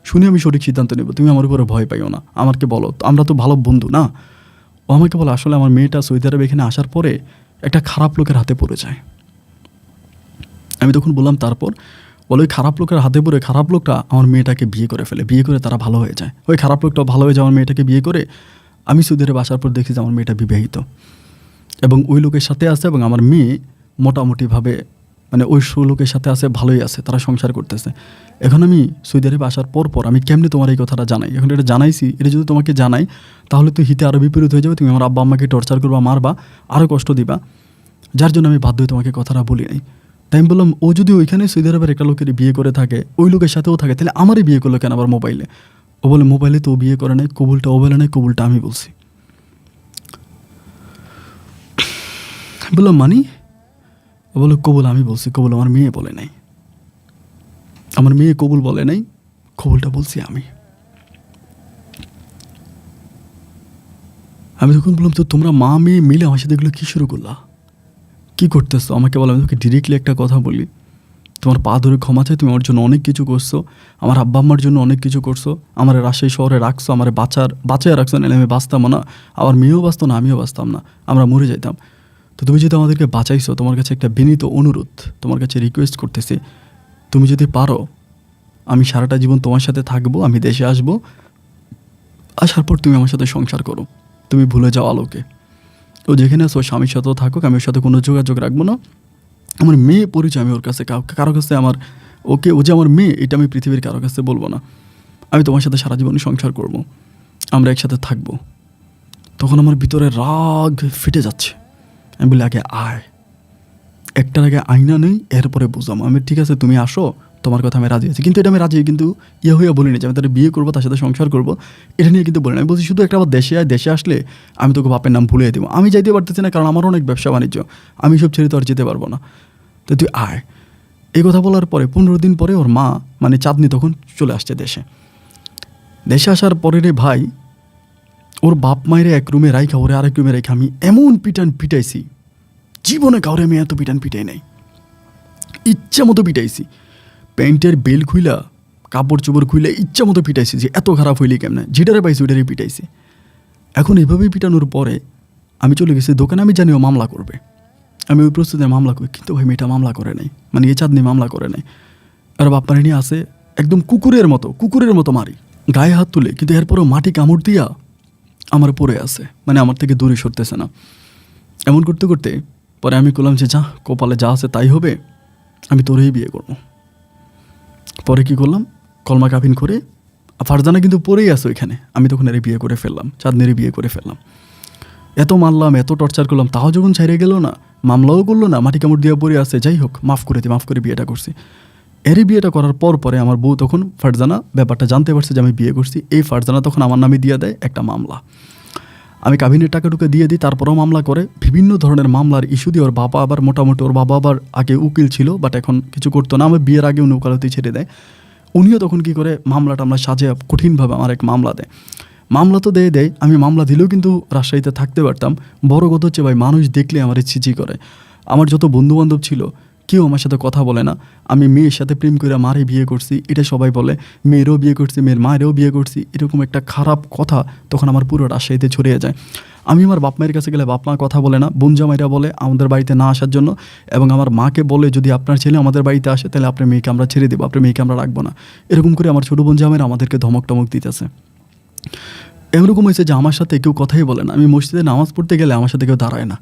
শুনে আমি সঠিক সিদ্ধান্ত নেবো, তুমি আমার উপরে ভয় পাইও না, আমাকে বলো, আমরা তো ভালো বন্ধু না। ও আমাকে বলে আসলে আমার মেয়েটা সৌদি আরবে এখানে আসার পরে একটা খারাপ লোকের হাতে পড়ে যায়। আমি তখন বললাম তারপর? বলে ওই খারাপ লোকের হাতে পড়ে খারাপ লোকটা আমার মেয়েটাকে বিয়ে করে ফেলে, বিয়ে করে তারা ভালো হয়ে যায়, ওই খারাপ লোকটা ভালো হয়ে যায়, আমার মেয়েটাকে বিয়ে করে। আমি সৌদি আরবে আসার পর দেখি যে আমার মেয়েটা বিবাহিত এবং ওই লোকের সাথে আছে, এবং আমার মেয়ে মোটামুটিভাবে মানে ওই লোকের সাথে আছে, ভালোই আছে, তারা সংসার করতেছে। এখন আমি সৌদি আরবে আসার পর আমি কেমনি তোমার এই কথাটা জানাই? এখন এটা জানাইছি, এটা যদি তোমাকে জানাই তাহলে তো হিতে আরও বিপরীত হয়ে যাবে, তুমি আমার আব্বা আম্মাকে টর্চার করবা, মারবা, আরও কষ্ট দিবা, যার জন্য আমি বাধ্য হয়ে তোমাকে কথাটা বলি নাই। তাই আমি বললাম ও যদি ওইখানে সৌদি আরবের একটা লোকের বিয়ে করে থাকে, ওই লোকের সাথেও থাকে, তাহলে আমারই বিয়ে করলো কেন আবার মোবাইলে? ও বলে মোবাইলে তো ও বিয়ে করে নাই, কবুলটা ও বলে নাই, কবুলটা আমি বলছি। বললাম মানি? ও বললো কবুল আমি বলছি, কবুল আমার মেয়ে বলে নাই, আমার মেয়ে কবুল বলে নাই, কবুলটা বলছি আমি। আমি তখন বললাম তো তোমরা মা মেয়ে মিলে আমার সাথে এগুলো কী শুরু করলা, কী করতেছো? আমাকে বলো, আমি তোকে ডিরেক্টলি একটা কথা বলি, তোমার পা ধরে ক্ষমা চাই, তুমি আমার জন্য অনেক কিছু করছো, আমার আব্বা আম্মার জন্য অনেক কিছু করছো, আমার রাজশাহী শহরে রাখছো, আমার বাঁচায় রাখছো, নাহলে আমি বাঁচতাম না, আমার মেয়েও বাঁচতো না, আমিও বাঁচতাম না, আমরা মরে যাইতাম। তো তুমি যদি আমাদেরকে বাঁচাইছো, তোমার কাছে একটা বিনীত অনুরোধ, তোমার কাছে রিকোয়েস্ট করতেছি, তুমি যদি পারো আমি সারাটা জীবন তোমার সাথে থাকবো, আমি দেশে আসবো, আসার পর তুমি আমার সাথে সংসার করো, তুমি ভুলে যাও আলোকে, ও যেখানে আছে ওর স্বামীর সাথেও থাকুক, আমি ওর সাথে কোনো যোগাযোগ রাখবো না, আমার মেয়ে পরিচয় আমি ওর কাছে কারো কাছে আমার ওকে, ও যে আমার মেয়ে এটা আমি পৃথিবীর কারো কাছে বলবো না, আমি তোমার সাথে সারা জীবন সংসার করব, আমরা একসাথে থাকবো। তখন আমার ভিতরে রাগ ফেটে যাচ্ছে। আমি বলি আগে আয়, একটার আগে আইনা নেই, এরপরে বুঝলাম। আমি ঠিক আছে তুমি আসো, তোমার কথা আমি রাজি আছি, কিন্তু এটা আমি রাজি কিন্তু হইয়া বলিনি যে আমি তার বিয়ে করবো, তার সাথে সংসার করবো, এটা নিয়ে কিন্তু বলিনি। আমি বলছি শুধু একটা আবার দেশে আয়, দেশে আসলে আমি তোকে বাপের নাম ভুলিয়ে দেবো, আমি যাইতে পারতেছি না, কারণ আমার অনেক ব্যবসা বাণিজ্য, আমি সব ছেড়ে তো আর যেতে পারবো না, তো তুই আয়। এই কথা বলার পরে 15 দিন পরে ওর মা মানে চাঁদনি তখন চলে আসছে দেশে। দেশে আসার পরে রে ভাই, ওর বাপ মায়ের এক রুমে রাইখা ওরে আরেক রুমে রাইখা আমি এমন পিটাইছি, জীবনে কাউরে আমি এত পিটাই নাই, ইচ্ছা মতো পিটাইছি, প্যান্টের বেল খুইলা কাপড় চোপড় খুইলে ইচ্ছা মতো পিটাইছি, যে এত খারাপ হইলি কেমনে, যেটারে পাইছি ওইটারই পিটাইছি। এখন এভাবেই পিটানোর পরে আমি চলে গেছি দোকানে, আমি জানি ও মামলা করবে, আমি ওই প্রস্তুতিতে মামলা করি, কিন্তু ভাই মেয়েটা মামলা করে নাই, মানে এ চাঁদনি মামলা করে নাই। আর বাপ্পারে নিয়ে আসে একদম কুকুরের মতো মারি, গায়ে হাত তুলে, কিন্তু এরপরও মাটি কামড় দিয়া আমার পড়ে আছে, মানে আমার থেকে দূরে সরতেছে না। এমন করতে করতে পরে আমি বললাম যে যা কপালে যা আছে তাই হবে, আমি তোরেই বিয়ে করবো। পরে কি করলাম, কলমা কাবিন করে, ফারজানা কিন্তু পড়েই আছে ওইখানে, আমি তখন এর বিয়ে করে ফেললাম, চাঁদনির বিয়ে করে ফেললাম। এত মারলাম, এত টর্চার করলাম, তাও যখন ছাইড়ে গেল না, মামলাও করলো না, মাটি কামড় দিয়ে পড়ে আছে, যাই হোক মাফ করে বিয়েটা করছি। এরই বিয়েটা করার পরে আমার বউ তখন ফারজানা ব্যাপারটা জানতে পারছে যে আমি বিয়ে করছি, এই ফারজানা তখন আমার নামে দিয়ে দেয় একটা মামলা, আমি কাবিনের টাকা টুকা দিয়ে দিই, তারপরেও মামলা করে, বিভিন্ন ধরনের মামলার ইস্যু দিয়ে। ওর বাবা আবার মোটামুটি, ওর বাবা আবার আগে উকিল ছিল, বাট এখন কিছু করতো না, আমার বিয়ের আগে উনি ওকালতি ছেড়ে দেয়। উনিও তখন কি করে মামলাটা আমরা সাজে কঠিনভাবে আমার এক মামলা দেয়, মামলা তো দেয়, আমি মামলা দিলেও কিন্তু রাজশাহীতে থাকতে পারতাম। বড় কথা হচ্ছে ভাই, মানুষ দেখলে আমার ছিচি করে, আমার যত বন্ধুবান্ধব ছিল কেউ আমার সাথে কথা বলে না, আমি মেয়ের সাথে প্রেম করে মারে বিয়ে করছি, এটা সবাই বলে, মেয়েরও বিয়ে করছি, মেয়ের মায়েরও বিয়ে করছি, এরকম একটা খারাপ কথা তখন আমার পুরো রাজশাহীতে ছড়িয়ে যায়। আমি আমার বাপ মায়ের কাছে গেলে বাপ মা কথা বলে না, বোন জামাইরা বলে আমাদের বাড়িতে না আসার জন্য, এবং আমার মাকে বলে যদি আপনার ছেলে আমাদের বাড়িতে আসে তাহলে আপনার মেয়েকে আমরা ছেড়ে দেবো, আপনার মেয়েকে আমরা রাখবো না, এরকম করে আমার ছোটো বোন জামাইরা আমাদেরকে ধমক টমক দিতেছে। এরকম হয়েছে যে আমার সাথে কেউ কথাই বলে না, আমি মসজিদে নামাজ পড়তে গেলে আমার সাথে কেউ দাঁড়ায় না,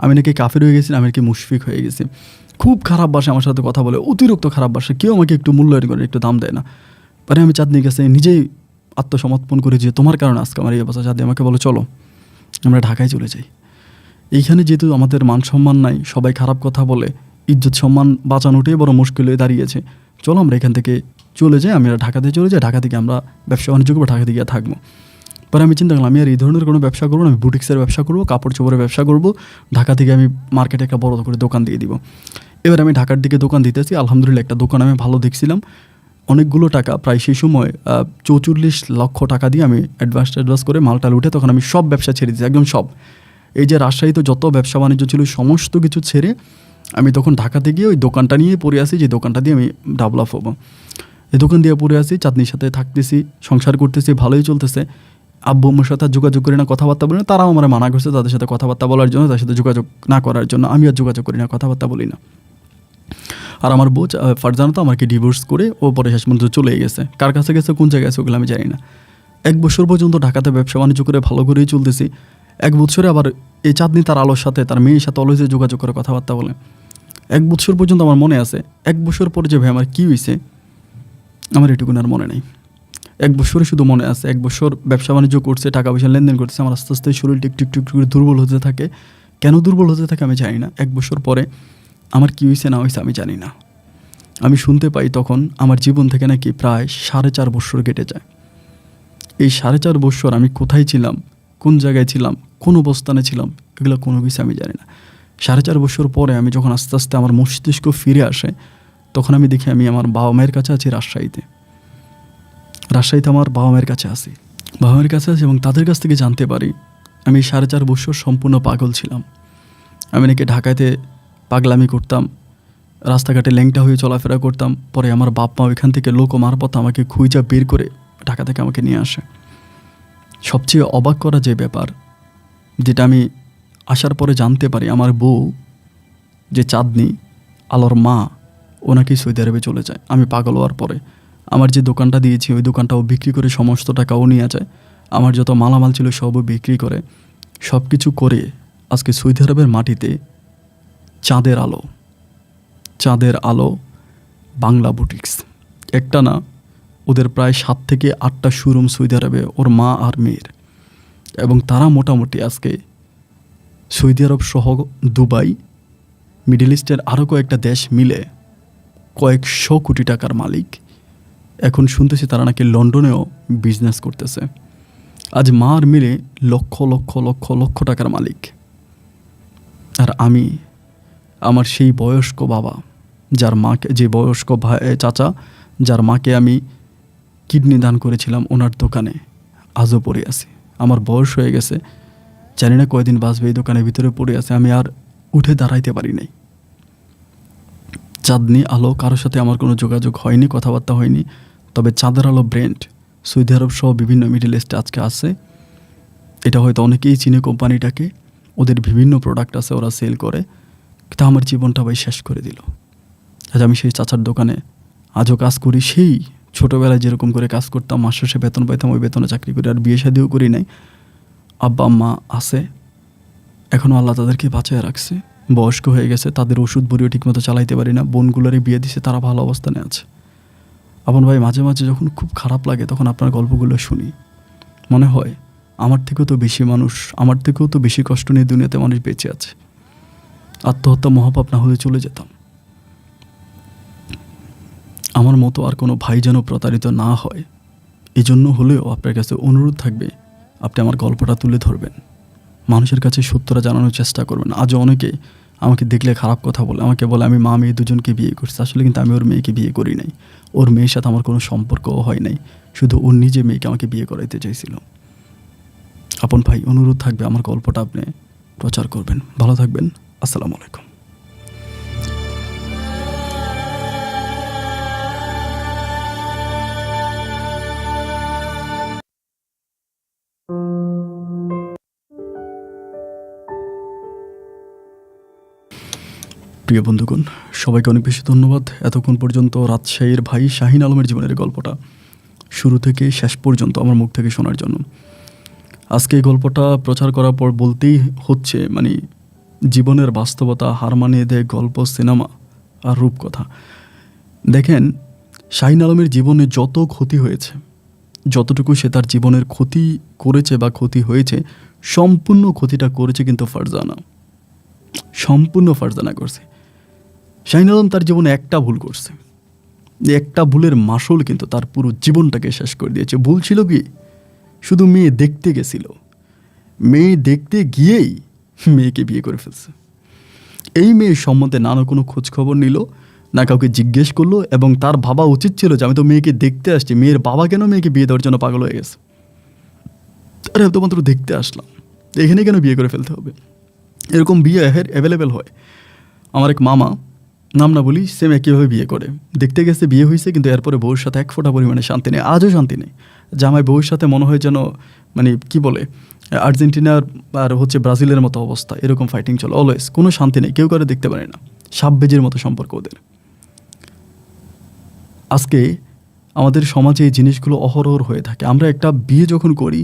আমি নাকি কাফের হয়ে গেছি, আমি নাকি মুশফিক হয়ে গেছি। খুব খারাপ বাসে আমার সাথে কথা বলে, অতিরিক্ত খারাপ বাসে, কেউ আমাকে একটু মূল্যায়ন করে, একটু দাম দেয় না। পরে আমি চাঁদনির কাছে নিজেই আত্মসমর্পণ করে যে তোমার কারণে আজকে আমার এই অবস্থা। চাঁদনি আমাকে বলো চলো আমরা ঢাকায় চলে যাই। এইখানে যেহেতু আমাদের মান সম্মান নাই, সবাই খারাপ কথা বলে, ইজ্জত সম্মান বাঁচানোটাই বড় মুশকিল হয়ে দাঁড়িয়েছে, চলো আমরা এখান থেকে চলে যাই, আমরা ঢাকাতে চলে যাই, ঢাকা থেকে আমরা ব্যবসা বাণিজ্য করবো, ঢাকা থেকে থাকবো। পরে আমি চিন্তা করলাম আমি আর এই ধরনের কোনো ব্যবসা করবো না, আমি বুটিক্সের ব্যবসা করবো, কাপড় চোপড়ের ব্যবসা করবো, ঢাকা থেকে আমি মার্কেটে একটা বড় করে দোকান দিয়ে দিব। এবার আমি ঢাকার দিকে দোকান দিতেছি, আলহামদুলিল্লাহ একটা দোকান আমি ভালো দেখছিলাম, অনেকগুলো টাকা, প্রায় সেই সময় 44 লক্ষ টাকা দিয়ে আমি অ্যাডভান্স করে মালটাল উঠে তখন আমি সব ব্যবসা ছেড়ে দিয়েছি, একদম সব। এই যে রাজশাহীতে যত ব্যবসা বাণিজ্য ছিল সমস্ত কিছু ছেড়ে আমি তখন ঢাকাতে গিয়ে ওই দোকানটা নিয়ে পড়ে আসি, যে দোকানটা দিয়ে আমি ডেভেলপ হবো। এই দোকান দিয়ে পড়ে আসি, চাঁদনির সাথে থাকতেছি, সংসার করতেছি, ভালোই চলতেছে। আব্বু আম্মুর সাথে যোগাযোগ করি না, কথাবার্তা বলি না, তারাও আমার মানা করছে তাদের সাথে কথাবার্তা বলার জন্য, তাদের সাথে যোগাযোগ না করার জন্য। আমি আর যোগাযোগ করি না, কথাবার্তা বলি না। আর আমার বউ ফারজানা তো আমাকে ডিভোর্স করে ও পরে শেষ পর্যন্ত চলে গেছে, কার কাছে গেছে, কোন জায়গায় গেছে ওগুলো আমি জানি না। 1 বছর পর্যন্ত ঢাকাতে ব্যবসা বাণিজ্য করে ভালো করেই চলতেছি। 1 বছরে আবার এই চাঁদনি তার আলোর সাথে, তার মেয়ের সাথে অলওয়েজ যোগাযোগ করে কথাবার্তা বলে। 1 বছর পর্যন্ত আমার মনে আছে। 1 বছর পরে যে ভাই আমার কী হয়েছে আমার এটুকুন আর মনে নেই। 1 বছরে শুধু মনে আছে 1 বছর ব্যবসা বাণিজ্য করছে, টাকা পয়সা লেনদেন করছে, আমার আস্তে আস্তে শরীর টিক করে দুর্বল হতে থাকে। কেন দুর্বল হতে থাকে আমি জানি না। 1 বছর পরে আমার কী হয়েছে না হয়েছে আমি জানি না। আমি শুনতে পাই তখন আমার জীবন থেকে নাকি প্রায় 4.5 বছর কেটে যায়। এই 4.5 বছর আমি কোথায় ছিলাম, কোন জায়গায় ছিলাম, কোন অবস্থানে ছিলাম, এগুলো কোনো কিছু আমি জানি না। 4.5 বছর পরে আমি যখন আস্তে আস্তে আমার মস্তিষ্ক ফিরে আসে, তখন আমি দেখি আমি আমার বাবা মায়ের কাছে আছি রাজশাহীতে আমার বাবা মায়ের কাছে আছি এবং তাদের কাছ থেকে জানতে পারি আমি 4.5 বছর সম্পূর্ণ পাগল ছিলাম। আমি নাকি ঢাকাতে পাগলামি করতাম, রাস্তাঘাটে ল্যাংটা হয়ে চলাফেরা করতাম। পরে আমার বাপ মা ওইখান থেকে লোক মারফত আমাকে খুঁজা বের করে ঢাকা থেকে আমাকে নিয়ে আসে। সবচেয়ে অবাক করা যে ব্যাপার, যেটা আমি আসার পরে জানতে পারি, আমার বউ যে চাঁদনি আলোর মা, ও নাকি সৌদি আরবে চলে যায়। আমি পাগল হওয়ার পরে আমার যে দোকানটা দিয়েছি ওই দোকানটাও বিক্রি করে সমস্ত টাকাও নিয়ে যায়, আমার যত মালামাল ছিল সবও বিক্রি করে, সব কিছু করে আজকে সৌদি আরবের মাটিতে চাঁদের আলো বাংলা বুটিক্স, একটা না ওদের প্রায় 7 থেকে 8টা শোরুম সৌদি আরবে, ওর মা আর মেয়ের। এবং তারা মোটামুটি আজকে সৌদি আরব সহ দুবাই, মিডল ইস্টের আরও কয়েকটা দেশ মিলে কয়েকশো কোটি টাকার মালিক। এখন শুনতেছি তারা নাকি লন্ডনেও বিজনেস করতেছে। আজ মা আর মিলে লক্ষ লক্ষ লক্ষ লক্ষ টাকার মালিক। আর আমি, আমার সেই বয়স্ক বাবা, যার মাকে, যে বয়স্ক ভাই চাচা যার মাকে আমি কিডনি দান করেছিলাম ওনার দোকানে আজও পড়ে আছি। আমার বয়স হয়ে গেছে, জানি না কয়দিন বাঁচবে, এই দোকানের ভিতরে পড়ে আছে, আমি আর উঠে দাঁড়াইতে পারি নাই। চাঁদনি আলো কারোর সাথে আমার কোনো যোগাযোগ হয়নি, কথাবার্তা হয়নি। তবে চাঁদের আলো ব্র্যান্ড সৌদি আরব সহ বিভিন্ন মিডল ইস্টে আজকে আছে। এটা হয়তো অনেকেই চিনে কোম্পানিটাকে, ওদের বিভিন্ন প্রোডাক্ট আছে, ওরা সেল করে। কিন্তু আমার জীবনটা ভাই শেষ করে দিল। আজ আমি সেই চাচার দোকানে আজও কাজ করি, সেই ছোটোবেলায় যেরকম করে কাজ করতাম, মাস শেষে বেতন পাইতাম, ওই বেতনে চাকরি করি। আর বিয়ে শাদিও করি নাই, আব্বা আম্মা আছে, এখনও আল্লাহ তাদেরকে বাঁচিয়ে রাখছে। বয়স্ক হয়ে গেছে, তাদের ওষুধ বুড়িও ঠিকমতো চালাইতে পারি না। বোনগুলোরই বিয়ে দিছে, তারা ভালো অবস্থানে আছে। আপন ভাই, মাঝে মাঝে যখন খুব খারাপ লাগে তখন আপনার গল্পগুলো শুনি, মনে হয় আমার থেকেও তো বেশি মানুষ, আমার থেকেও তো বেশি কষ্ট নিয়ে দুনিয়াতে মানুষ বেঁচে আছে। আত্মহত্যা মহাপাপ না হলে চলে যেতাম। আমার মতো আর কোনো ভাই যেন প্রতারিত না হয়, এই জন্য হলেও আপনার কাছে অনুরোধ থাকবে, আপনি আমার গল্পটা তুলে ধরবেন, মানুষের কাছে সত্যটা জানানোর চেষ্টা করবেন। আজও অনেকে আমাকে দেখলে খারাপ কথা বলে, আমাকে বলে আমি মা মেয়ে দুজনকে বিয়ে করছি। আসলে কিন্তু আমি ওর মেয়েকে বিয়ে করি নাই, ওর মেয়ের সাথে আমার কোনো সম্পর্কও হয় নাই, শুধু ওর নিজে মেয়েকে আমাকে বিয়ে করাইতে চাইছিল। আপন ভাই, অনুরোধ থাকবে আমার গল্পটা আপনি প্রচার করবেন। ভালো থাকবেন, আসসালামু আলাইকুম। প্রিয় বন্ধুগণ, সবাইকে অনেক বেশি ধন্যবাদ এতক্ষণ পর্যন্ত রাজশাহীর ভাই শাহিন আলমের জীবনের গল্পটা শুরু থেকে শেষ পর্যন্ত আমার মুখ থেকে শোনার জন্য। আজকে এই গল্পটা প্রচার করার পর বলতেই হচ্ছে, জীবনের বাস্তবতা হার মানিয়ে দেয় গল্প, সিনেমা আর রূপকথা। দেখেন, শাহিন আলমের জীবনে যত ক্ষতি হয়েছে, যতটুকু সে তার জীবনের ক্ষতি করেছে বা ক্ষতি হয়েছে, সম্পূর্ণ ক্ষতিটা করেছে কিন্তু ফারজানা। সম্পূর্ণ ফারজানা করছে। শাহিন আলম তার জীবনে একটা ভুল করছে, যে একটা ভুলের মাসুল কিন্তু তার পুরো জীবনটাকে শেষ করে দিয়েছে। ভুল ছিল কি? শুধু মেয়ে দেখতে গেছিল, মেয়ে দেখতে গিয়েই মেয়েকে বিয়ে করে ফেলছে। এই মেয়ের সম্বন্ধে না কোনো খোঁজ খবর নিল, না কাউকে জিজ্ঞেস করলো, এবং তার ভাবা উচিত ছিল যে আমি তো মেয়েকে দেখতে আসছি, মেয়ের বাবা কেন মেয়েকে বিয়ে দেওয়ার জন্য পাগল হয়ে গেছে? আরে তো মাত্র দেখতে আসলাম, এখানে কেন বিয়ে করে ফেলতে হবে? এরকম বিয়ে অ্যাভেলেবেল হয়। আমার এক মামা, নাম না বলি, সেম একইভাবে বিয়ে করে। দেখতে গেছে, বিয়ে হয়েছে, কিন্তু এরপরে বউর সাথে এক ফোঁটা পরিমাণে শান্তি নেই, আজও শান্তি নেই। জামাই বউর সাথে মনে হয় যেন মানে কি বলে, আর্জেন্টিনার আর ব্রাজিলের মতো অবস্থা, এরকম ফাইটিং চলে অলওয়েজ, কোনো শান্তি নেই, কেউ করে দেখতে পারে না, সাববেজের মতো সম্পর্ক ওদের। আজকে আমাদের সমাজে এই জিনিসগুলো অহরহ হয়ে থাকে। আমরা একটা বিয়ে যখন করি,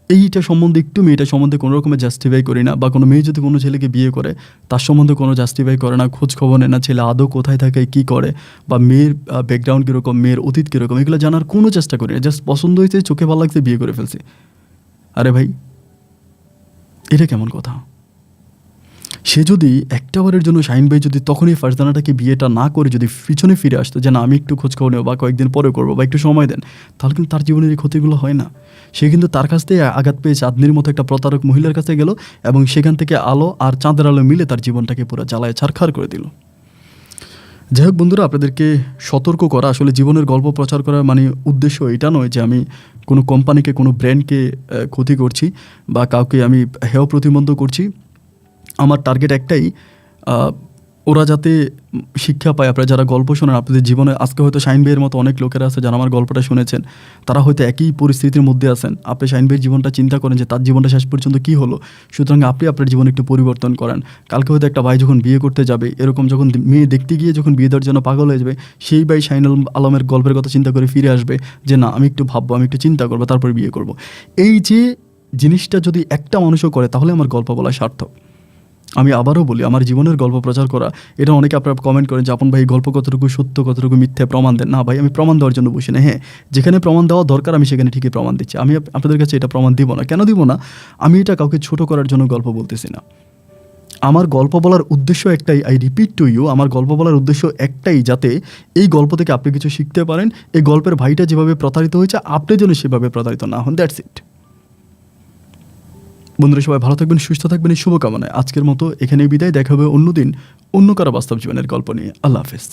এইটা সম্বন্ধে একটু মেয়েটা সম্বন্ধে কোনো রকমের জাস্টিফাই করি না, বা কোনো মেয়ে যদি কোনো ছেলেকে বিয়ে করে তার সম্বন্ধে কোনো জাস্টিফাই করে না, খোঁজ খবর নেয় না, ছেলে আদৌ কোথায় থাকে, কী করে, বা মেয়ের ব্যাকগ্রাউন্ড কীরকম, মেয়ের অতীত কীরকম, এগুলো জানার কোনো চেষ্টা করি না। জাস্ট পছন্দ হয়েছে, চোখে ভালো লাগছে, বিয়ে করে ফেলছে। আরে ভাই, এটা কেমন কথা? সে যদি একটা বারের জন্য, শাহিন ভাই যদি তখনই ফারজানাটাকে বিয়েটা না করে যদি পিছনে ফিরে আসতো, যে না আমি একটু খোঁজখবর নেবো, বা কয়েকদিন পরে করবো, বা একটু সময় দেন, তাহলে কিন্তু তার জীবনের এই ক্ষতিগুলো হয় না। সে কিন্তু তার কাছ থেকে আঘাত পেয়ে চাঁদনির মতো একটা প্রতারক মহিলার কাছে গেল, এবং সেখান থেকে আলো আর চাঁদের আলো মিলে তার জীবনটাকে পুরো জ্বালায় ছারখার করে দিল। যাই হোক বন্ধুরা, আপনাদেরকে সতর্ক করা, আসলে জীবনের গল্প প্রচার করার মানে উদ্দেশ্য এটা নয় যে আমি কোনো কোম্পানিকে, কোনো ব্র্যান্ডকে ক্ষতি করছি, বা কাউকে আমি হেয় প্রতিবন্ধ করছি। আমার টার্গেট একটাই, ওরা যাতে শিক্ষা পায়। আপনারা যারা গল্প শোনেন, আপনাদের জীবনে আজকে হয়তো শাহিন ভাইয়ের মতো অনেক লোকেরা আছে যারা আমার গল্পটা শুনেছেন, তারা হয়তো একই পরিস্থিতির মধ্যে আছেন। আপনি শাহিন ভাইয়ের জীবনটা চিন্তা করেন যে তার জীবনটা শেষ পর্যন্ত কী হলো, সুতরাং আপনি আপনার জীবনে একটু পরিবর্তন করেন। কালকে হয়তো একটা ভাই যখন বিয়ে করতে যাবে, এরকম যখন মেয়ে দেখতে গিয়ে যখন বিয়ে দেওয়ার জন্য পাগল হয়ে যাবে, সেই ভাই শাহিন আলমের গল্পের কথা চিন্তা করে ফিরে আসবে যে না, আমি একটু ভাববো, আমি একটু চিন্তা করবো, তারপর বিয়ে করব। এই যে জিনিসটা যদি একটা মানুষও করে, তাহলে আমার গল্প বলা সার্থক। আমি আবারও বলি, আমার জীবনের গল্প প্রচার করা, এটা অনেকে আপনারা কমেন্ট করেন যে আপন ভাই গল্প কতটুকু সত্য, কতটুকু মিথ্যে, প্রমাণ দেন। না ভাই, আমি প্রমাণ দেওয়ার জন্য বসি না। হ্যাঁ, যেখানে প্রমাণ দেওয়া দরকার আমি সেখানে ঠিকই প্রমাণ দিচ্ছি। আমি আপনাদের কাছে এটা প্রমাণ দিব না। কেন দিব না? আমি এটা কাউকে ছোট করার জন্য গল্প বলতেছি না। আমার গল্প বলার উদ্দেশ্য একটাই, আই রিপিট টু ইউ, আমার গল্প বলার উদ্দেশ্য একটাই, যাতে এই গল্প থেকে আপনি কিছু শিখতে পারেন। এই গল্পের ভাইটা যেভাবে প্রতারিত হয়েছে, আপনি যেন সেভাবে প্রতারিত না হন। That's it. বন্ধুরা, সবাই ভালো থাকবেন, সুস্থ থাকবেন, এই শুভকামনায় আজকের মতো এখানেই বিদায়। দেখা হবে অন্যদিন অন্য কারো বাস্তব জীবনের গল্প নিয়ে। আল্লাহ হাফেজ।